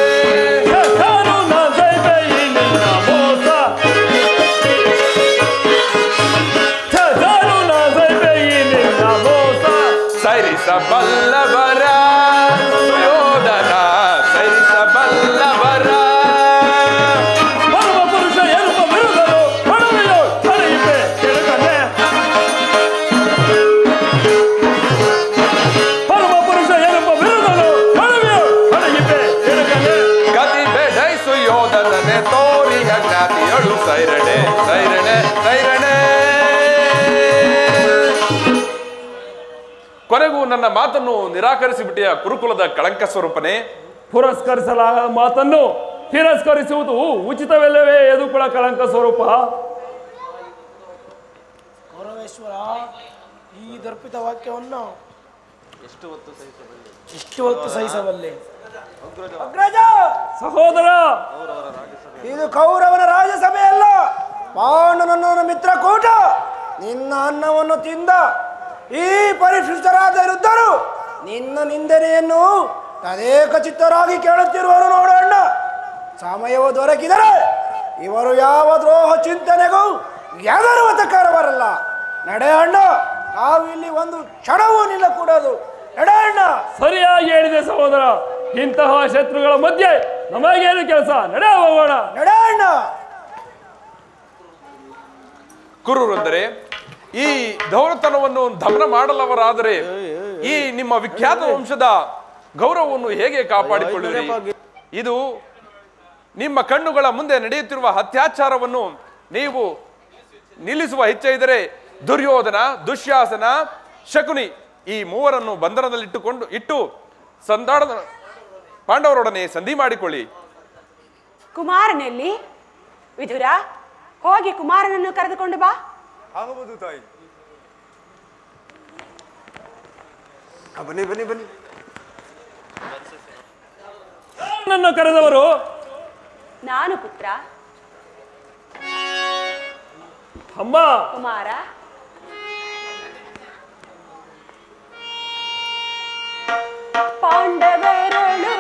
ನಾನು ನಾಸೈಬೆ ಈ ನಿನ್ನ ಮೋಸ, ನಾನು ನಾಸೈಬೆ ಈ ನಿನ್ನ ಮೋಸ. ಸರಿಸಬಲ್ಲವರ ಸುಯೋಧನ, ಸರಿಸಬಲ್ಲವರ. ಪರಮ ಪುರುಷ ಎನ್ನುವ ಬಿರುದನು ಪಡುವೆಯೋ ಪಡೆಯಿಪೆ ಕೆಳಗನೆ. ಪರಮ ಪುರುಷ ಎನ್ನುವ ಬಿರುದನು ಪಡುವೆಯೋ ಪಡೆಯಿಪೆ ಕೆಳಗನೆ. ಗತಿ ಬೇಡೈ ಸುಯೋಧನನೆ ತೋರಿ ಹಣ್ಣಾತಿಯಳು ಸೈರಣೆ ಸೈರಣೆ ಸೈರಣೆ. ಕೊನೆಗೂ ನನ್ನ ಮಾತನ್ನು ನಿರಾಕರಿಸಿಬಿಟ್ಟಿಯ ಕುರುಕುಲದ ಕಳಂಕ ಸ್ವರೂಪನೇ. ಪುರಸ್ಕರಿಸಲಾದ ಮಾತನ್ನು ತಿರಸ್ಕರಿಸುವುದು ಉಚಿತವಲ್ಲವೇ? ಎದು ಕೂಡ ಕಳಂಕ ಸ್ವರೂಪ. ಗೌರವೇಶ್ವರ, ಈ ದರ್ಪಿತ ವಾಕ್ಯವನ್ನು ಎಷ್ಟು ಹೊತ್ತು ಸಹಿಸಬಲ್ಲೆ? ಅಗ್ರಜ, ಸಹೋದರ, ಇದು ಕೌರವನ ರಾಜಸಭೆಯಲ್ಲ, ಪಾಂಡವನ ಮಿತ್ರಕೂಟ. ನಿನ್ನ ಅನ್ನವನ್ನು ತಿಂದ ಈ ಪರಿಶಿಷ್ಟರಾದ ವೃದ್ಧರು ನಿನ್ನ ನಿಂದನೆಯನ್ನು ತದೇಕ ಚಿತ್ತರಾಗಿ ಕೇಳುತ್ತಿರುವರು ನೋಡೋಣ. ಸಮಯವು ದೊರಕಿದರೆ ಇವರು ಯಾವ ದ್ರೋಹ ಚಿಂತನೆಗೂ ಎದರುವ ತಕ್ಕರವರಲ್ಲ. ನಡೆಯಣ್ಣ, ನಾವು ಇಲ್ಲಿ ಒಂದು ಕ್ಷಣವೂ ನಿಲ್ಲಕೂಡದು. ನಡೆಯಣ್ಣ. ಸರಿಯಾಗಿ ಹೇಳಿದೆ ಸಹೋದರ. ಇಂತಹ ಶತ್ರುಗಳ ಮಧ್ಯೆ ನಮಗೇನು ಕೆಲಸ? ನಡೆ ಹೋಗೋಣ. ನಡೆಯಣ್ಣ. ಕುರುವೃಂದರೆ, ಈ ದೌರತನವನ್ನು ದಮನ ಮಾಡಲವರಾದರೆ ಈ ನಿಮ್ಮ ವಿಖ್ಯಾತ ವಂಶದ ಗೌರವವನ್ನು ಹೇಗೆ ಕಾಪಾಡಿಕೊಳ್ಳುವಿರಿ? ಇದು ನಿಮ್ಮ ಕಣ್ಣುಗಳ ಮುಂದೆ ನಡೆಯುತ್ತಿರುವ ಅತ್ಯಾಚಾರವನ್ನು ನೀವು ನಿಲ್ಲಿಸುವ ಇಚ್ಛೆ ಇದ್ದರೆ ದುರ್ಯೋಧನ, ದುಶ್ಯಾಸನ, ಶಕುನಿ ಈ ಮೂವರನ್ನು ಬಂಧನದಲ್ಲಿಟ್ಟು ಸಂಧಾನದ ಪಾಂಡವರೊಡನೆ ಸಂಧಿ ಮಾಡಿಕೊಳ್ಳಿ. ಕುಮಾರನಲ್ಲಿ ವಿದುರ, ಹೋಗಿ ಕುಮಾರನನ್ನು ಕರೆದುಕೊಂಡು ಬಾ. ಆಗಬಹುದು ತಾಯಿ. ಬನ್ನಿ ಬನ್ನಿ ಬನ್ನಿ. ನನ್ನ ಕರೆದವರು ನಾನು ಪುತ್ರ. ಅಮ್ಮ ಕುಮಾರ. ಪಾಂಡವರಳು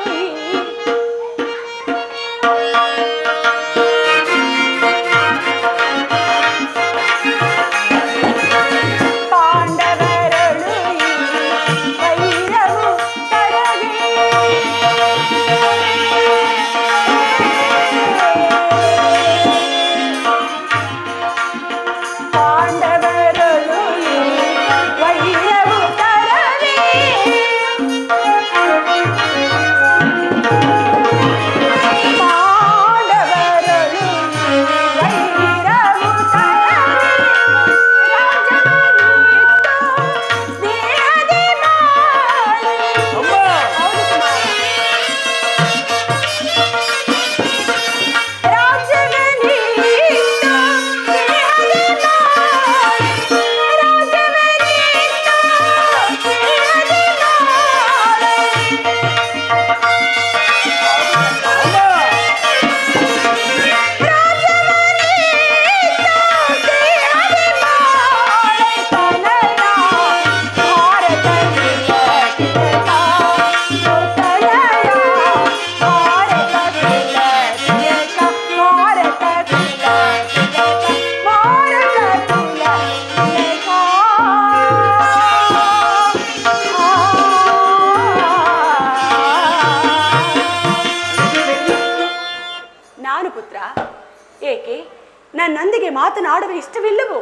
ನನ್ನೊಂದಿಗೆ ಮಾತನಾಡುವ ಇಷ್ಟವಿಲ್ಲವೋ?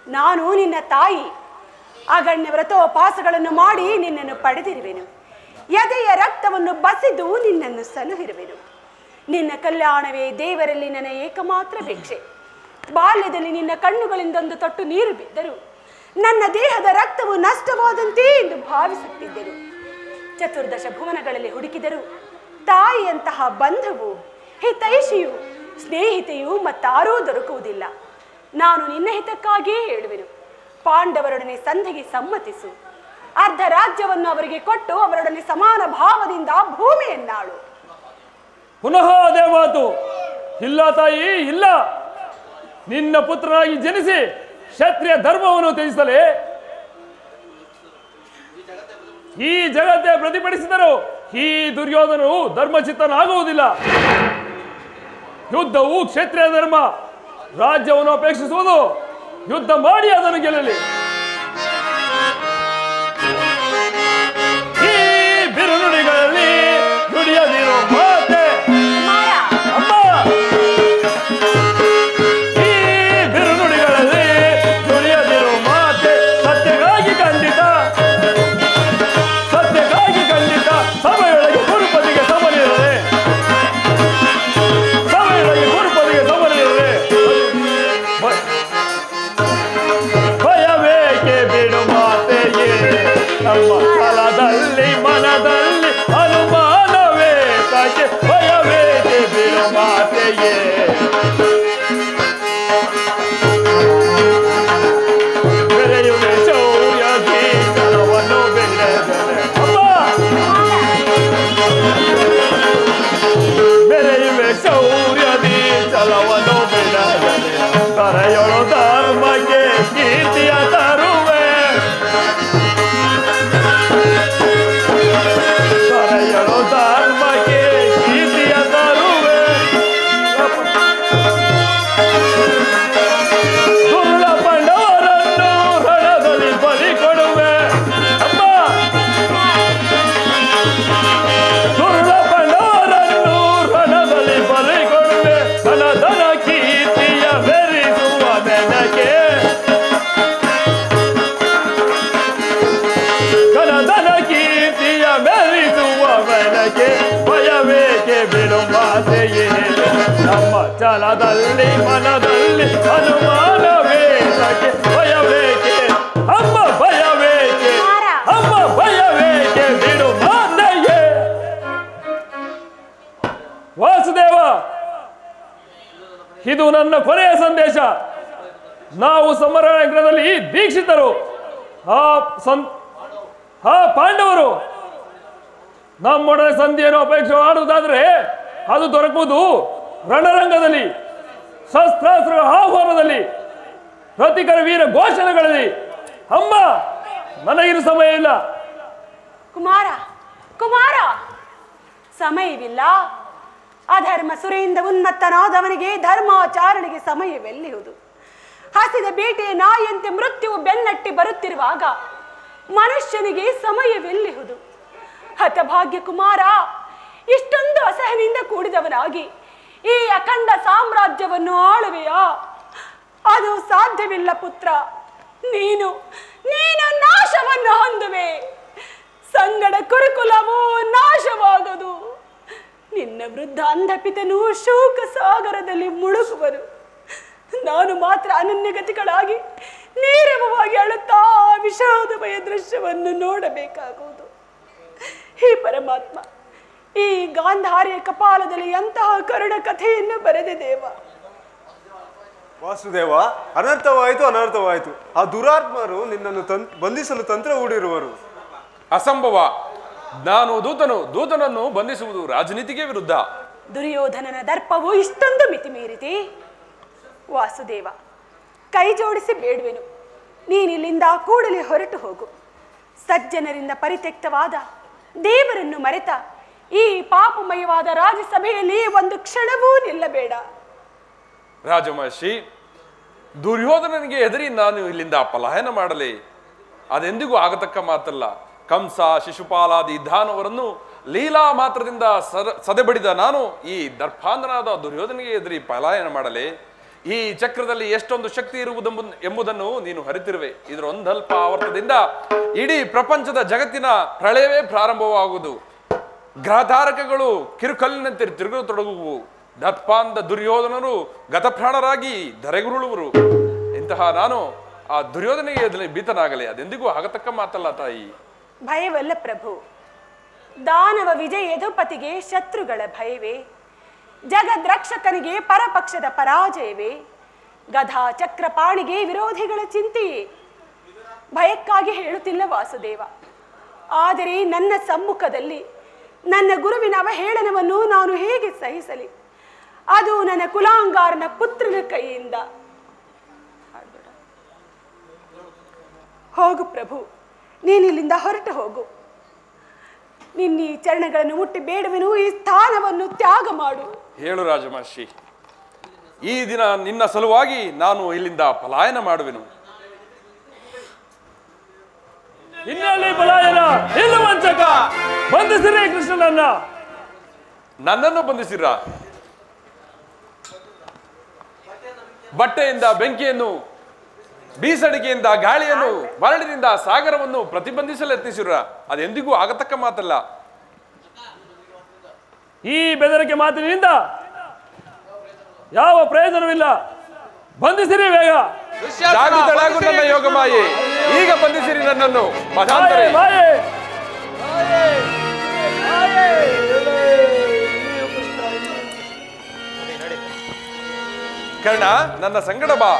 ನಾನು ನಿನ್ನ ತಾಯಿ. ಅಗಣ್ಯ ವ್ರತೋಪಾಸಗಳನ್ನು ಮಾಡಿ ನಿನ್ನನ್ನು ಪಡೆದಿರುವೆನು. ಎದೆಯ ರಕ್ತವನ್ನು ಬಸಿದು ನಿನ್ನನ್ನು ಸಲುಹಿರುವೆನು. ನಿನ್ನ ಕಲ್ಯಾಣವೇ ದೇವರಲ್ಲಿ ನನ್ನ ಏಕಮಾತ್ರ ಭಿಕ್ಷೆ. ಬಾಲ್ಯದಲ್ಲಿ ನಿನ್ನ ಕಣ್ಣುಗಳಿಂದೊಂದು ತೊಟ್ಟು ನೀರು ಬಿದ್ದರು ನನ್ನ ದೇಹದ ರಕ್ತವು ನಷ್ಟವಾದಂತೆ ಎಂದು ಭಾವಿಸುತ್ತಿದ್ದರು. ಚತುರ್ದಶ ಭುವನಗಳಲ್ಲಿ ಹುಡುಕಿದರು ತಾಯಿಯಂತಹ ಬಂಧುವು, ಹಿತೈಷಿಯು, ಸ್ನೇಹಿತೆಯು ಮತ್ತಾರೂ ದೊರಕುವುದಿಲ್ಲ. ನಾನು ನಿನ್ನ ಹಿತಕ್ಕಾಗಿಯೇ ಹೇಳುವೆನು. ಪಾಂಡವರೊಡನೆ ಸಂಧಿಗೆ ಸಮ್ಮತಿಸು. ಅರ್ಧ ರಾಜ್ಯವನ್ನು ಅವರಿಗೆ ಕೊಟ್ಟು ಅವರೊಡನೆ ಸಮಾನ ಭಾವದಿಂದ ಭೂಮಿಯನ್ನಾಳು. ಪುನಃ ಅದೇ ಮಾತು. ಇಲ್ಲ ತಾಯಿ, ಇಲ್ಲ. ನಿನ್ನ ಪುತ್ರನಾಗಿ ಜನಿಸಿ ಕ್ಷತ್ರಿಯ ಧರ್ಮವನ್ನು ತ್ಯಜಿಸಲೇ ಈ ಜಗತ್ತೇ ಪ್ರತಿಭಟಿಸಿದರು ಈ ದುರ್ಯೋಧನರು ಧರ್ಮಚಿತ್ತನಾಗುವುದಿಲ್ಲ. ಯುದ್ಧವು ಕ್ಷತ್ರಿಯ ಧರ್ಮ. ರಾಜ್ಯವನ್ನು ಅಪೇಕ್ಷಿಸುವುದು ಯುದ್ಧ ಮಾಡಿ ಅದನ್ನು ಗೆಲ್ಲಲಿ. ಈ ಬಿರುನುಡಿಗಳಲ್ಲಿ ನುಡಿಯದಿರೋ ಮಾತೆ ಅಮ್ಮ. ಈ ಬಿರುನುಡಿಗಳಲ್ಲಿ ನುಡಿಯದಿರೋ ಮಾತೆ ಸತ್ಯಕ್ಕಾಗಿ ಖಂಡಿತ, ಸತ್ಯಕ್ಕಾಗಿ ಖಂಡಿತ. ಸಭೆಯೊಳಗೆ ಗುರುಪತಿಗೆ ಸಮನಿರದೆ, ಸಭೆಯೊಳಗೆ ಗುರುಪತಿಗೆ ಸಮನಿರದೆ. ಭಯವೇಕೆ ಬಿಡು ಮಾತೆಯೇ, ನಮ್ಮ ಸ್ಥಳದಲ್ಲಿ ಮನದಲ್ಲಿ ಅನುಮಾನವೇ ತಾಕೆ. ಭಯವೇಕೆ ಬಿಡು ಮಾತೆಯೇ. ಬೆರೆಯುವೆ ಶೌರ್ಯದಿ ಜಲವನ್ನು ಬಿಡದರೆ ಅಮ್ಮ. ಬೆರೆಯುವೆ ಶೌರ್ಯದಿ ಜಲವನ್ನು ಬಿಡದರೆ ಕರೆಯೊಳು ಧರ್ಮಕ್ಕೆ ಕೀರ್ತಿಯ ತರುವೆ. ಕರೆಯೊಳು ಧರ್ಮಕ್ಕೆ ಕೀರ್ತಿಯ ತರುವೆ. ದುರ್ಲ ಪಂಡವರನ್ನು ರಣದಲ್ಲಿ ಬಲಿ ಕೊಡುವೆ ಅಮ್ಮ. ದುರ್ಲ ಪಂಡವರನ್ನು ರಣದಲ್ಲಿ ಬಲಿ ಕೊಡುವೆ. ಧನ ಕೀರ್ತಿಯ ಬೆರಿಸುವ ಬೆನಕೆ, ಧನ ಕೀರ್ತಿಯ ಮೆರಿಸುವ ಬೆನಕೆ. ಭಯವೇಕೆ ಬಿಡು ಮಾತೆಯೇ, ನಮ್ಮ ಛಲದಲ್ಲಿ ಮನದಲ್ಲಿ ಅನುಮಾನವೇ ತಾಕೆ. ಭಯವೇಕೆ ಅಮ್ಮ, ಭಯವೇಕೆ ಅಮ್ಮ, ಭಯವೇಕೆ ಬಿಡು ಮಾತೆಯೇ. ವಾಸುದೇವ, ಇದು ನನ್ನ ಕೊನೆಯ ಸಂದೇಶ. ನಾವು ಸಮರಾಂಗಣದಲ್ಲಿ ದೀಕ್ಷಿತರು. ಪಾಂಡವರು ನಮ್ಮೊಡನೆ ಸಂಧಿಯನ್ನು ಅಪೇಕ್ಷೆ ಮಾಡುವುದಾದ್ರೆ ಅದು ದೊರಕುವುದು ರಣರಂಗದಲ್ಲಿ, ಶಸ್ತ್ರಾಸ್ತ್ರ ಆಹ್ವಾನದಲ್ಲಿ, ಪ್ರತಿಕರ ವೀರ ಘೋಷಣೆಗಳಲ್ಲಿ. ಅಮ್ಮ, ನನಗಿನ ಸಮಯ ಇಲ್ಲ. ಕುಮಾರ ಕುಮಾರ, ಸಮಯವಿಲ್ಲ. ಅಧರ್ಮ ಸುರೆಯಿಂದ ಉನ್ಮತ್ತನಾದವನಿಗೆ ಧರ್ಮಾಚರಣೆಗೆ ಸಮಯವೆಲ್ಲಿಹುದು? ಹಸಿದ ಬೇಟೆಯ ನಾಯಿಯಂತೆ ಮೃತ್ಯುವು ಬೆನ್ನಟ್ಟಿ ಬರುತ್ತಿರುವಾಗ ಮನುಷ್ಯನಿಗೆ ಸಮಯವೆಲ್ಲಿಹುದು? ಹತಭಾಗ್ಯ ಕುಮಾರ, ಇಷ್ಟೊಂದು ಅಸಹನೆಯಿಂದ ಕೂಡಿದವನಾಗಿ ಈ ಅಖಂಡ ಸಾಮ್ರಾಜ್ಯವನ್ನು ಆಳುವೆಯಾ? ಅದು ಸಾಧ್ಯವಿಲ್ಲ ಪುತ್ರ. ನೀನು ನಾಶವನ್ನು ಹೊಂದುವೆ. ಸಂಗಡ ಕುರುಕುಲವೂ ನಾಶವಾಗದು. ನಿನ್ನ ವೃದ್ಧ ಅಂಧಪಿತನು ಶೋಕ ಸಾಗರದಲ್ಲಿ ಮುಳುಗುವರು. ನಾನು ಮಾತ್ರ ಅನನ್ಯಗತಿಗಳಾಗಿ ನೀರವವಾಗಿ ಅಳುತ್ತಾ ವಿಷಾದಮಯ ದೃಶ್ಯವನ್ನು ನೋಡಬೇಕಾಗುವುದು. ಹೇ ಪರಮಾತ್ಮ, ಈ ಗಾಂಧಾರಿಯ ಕಪಾಲದಲ್ಲಿ ಎಂತಹ ಕರುಣ ಕಥೆಯನ್ನು ಬರೆದೆ ದೇವ. ವಾಸುದೇವ, ಅನರ್ಥವಾಯಿತು. ಆ ದುರಾತ್ಮರು ನಿನ್ನನ್ನು ಬಂಧಿಸಲು ತಂತ್ರ ಹೂಡಿರುವರು. ಅಸಂಭವ. ನಾನು ದೂತನನ್ನು ಬಂಧಿಸುವುದು ರಾಜನೀತಿಗೆ ವಿರುದ್ಧ. ದುರ್ಯೋಧನನ ದರ್ಪವು ಇಷ್ಟೊಂದು ಮಿತಿ ಮೀರಿದೆ. ವಾಸುದೇವ, ಕೈ ಜೋಡಿಸಿ ಬೇಡುವೆನು, ನೀನಿಲ್ಲಿಂದ ಕೂಡಲೇ ಹೊರಟು ಹೋಗು. ಸಜ್ಜನರಿಂದ ಪರಿತ್ಯಕ್ತವಾದ, ದೇವರನ್ನು ಮರೆತ ಈ ಪಾಪಮಯವಾದ ರಾಜಸಭೆಯಲ್ಲಿ ಒಂದು ಕ್ಷಣವೂ ನಿಲ್ಲಬೇಡ. ರಾಜಮಹರ್ಷಿ, ದುರ್ಯೋಧನನಿಗೆ ಹೆದರಿ ನಾನು ಇಲ್ಲಿಂದ ಪಲಾಯನ ಮಾಡಲಿ? ಅದೆಂದಿಗೂ ಆಗತಕ್ಕ ಮಾತಲ್ಲ. ಕಂಸ, ಶಿಶುಪಾಲಾದಿ ದಾನವರನ್ನು ಲೀಲಾ ಮಾತ್ರದಿಂದ ಸದೆಬಡಿದ ನಾನು ಈ ದರ್ಪಾಂಧನಾದ ದುರ್ಯೋಧನಿಗೆ ಹೆದರಿ ಪಲಾಯನ ಮಾಡಲೆ? ಈ ಚಕ್ರದಲ್ಲಿ ಎಷ್ಟೊಂದು ಶಕ್ತಿ ಎಂಬುದನ್ನು ನೀನು ಹರಿತಿರುವೆ. ಇದರ ಒಂದಲ್ಪ ಆವರ್ತದಿಂದ ಇಡೀ ಪ್ರಪಂಚದ ಜಗತ್ತಿನ ಪ್ರಳಯವೇ ಪ್ರಾರಂಭವಾಗುವುದು. ಗ್ರಹಧಾರಕಗಳು ಕಿರುಕಲ್ಲಿನಂತೆ ತಿರುಗತೊಡಗುವು. ದರ್ಪಾಂಧ ದುರ್ಯೋಧನರು ಗತಪ್ರಾಣರಾಗಿ ಧರೆಗುರುಳುವರು. ಇಂತಹ ನಾನು ಆ ದುರ್ಯೋಧನಿಗೆ ಎದುರು ಭೀತನಾಗಲಿ? ಅದೆಂದಿಗೂ ಆಗತಕ್ಕ ಮಾತಲ್ಲ ತಾಯಿ. ಭಯವಲ್ಲ ಪ್ರಭು. ದಾನವ ವಿಜಯ ಯದುಪತಿಗೆ ಶತ್ರುಗಳ ಭಯವೇ? ಜಗದ್ರಕ್ಷಕನಿಗೆ ಪರಪಕ್ಷದ ಪರಾಜಯವೇ? ಗದಾ ಚಕ್ರಪಾಣಿಗೆ ವಿರೋಧಿಗಳ ಚಿಂತೆಯೇ? ಭಯಕ್ಕಾಗಿ ಹೇಳುತ್ತಿಲ್ಲ ವಾಸುದೇವ. ಆದರೆ ನನ್ನ ಸಮ್ಮುಖದಲ್ಲಿ ನನ್ನ ಗುರುವಿನ ಅವಹೇಳನವನ್ನು ನಾನು ಹೇಗೆ ಸಹಿಸಲಿ? ಅದು ನನ್ನ ಕುಲಾಂಗಾರನ ಪುತ್ರನ ಕೈಯಿಂದ. ಹೋಗು ಪ್ರಭು, ನೀನಿಲ್ಲಿಂದ ಹೊರಟು ಹೋಗು. ನಿನ್ನ ಈ ಚರಣಗಳನ್ನು ಮುಟ್ಟಿ ಬೇಡುವೆನು, ಈ ಸ್ಥಾನವನ್ನು ತ್ಯಾಗ ಮಾಡು. ಹೇಳು ರಾಜಮಹರ್ಷಿ, ಈ ದಿನ ನಿನ್ನ ಸಲುವಾಗಿ ನಾನು ಇಲ್ಲಿಂದ ಪಲಾಯನ ಮಾಡುವೆನು. ಇನ್ನೆಲ್ಲಿ ಪಲಾಯನ? ಇಲ್ಲ ವಂಚಕ, ಬಂಧಿಸಿರೇ ಕೃಷ್ಣನನ್ನ. ನನ್ನನ್ನು ಬಂಧಿಸಿರ? ಬಟ್ಟೆಯಿಂದ ಬೆಂಕಿಯನ್ನು, ಬೀಸಣಿಗೆಯಿಂದ ಗಾಳಿಯನ್ನು, ಮರಳಿನಿಂದ ಸಾಗರವನ್ನು ಪ್ರತಿಬಂಧಿಸಲು ಯತ್ನಿಸಿರ? ಅದೆಂದಿಗೂ ಆಗತಕ್ಕ ಮಾತಲ್ಲ. ಈ ಬೆದರಿಕೆ ಮಾತಿನಿಂದ ಯಾವ ಪ್ರಯೋಜನವಿಲ್ಲ. ಬಂಧಿಸಿರಿ ಬೇಗ. ಜಾಗೃತಳಾಗು ನನ್ನ ಯೋಗ ಮಾಯೆ. ಈಗ ಬಂಧಿಸಿರಿ ನನ್ನನ್ನು. ಮತಾಂತರೇ. ಕರ್ಣ, ನನ್ನ ಸಂಗಡ ಬಾ.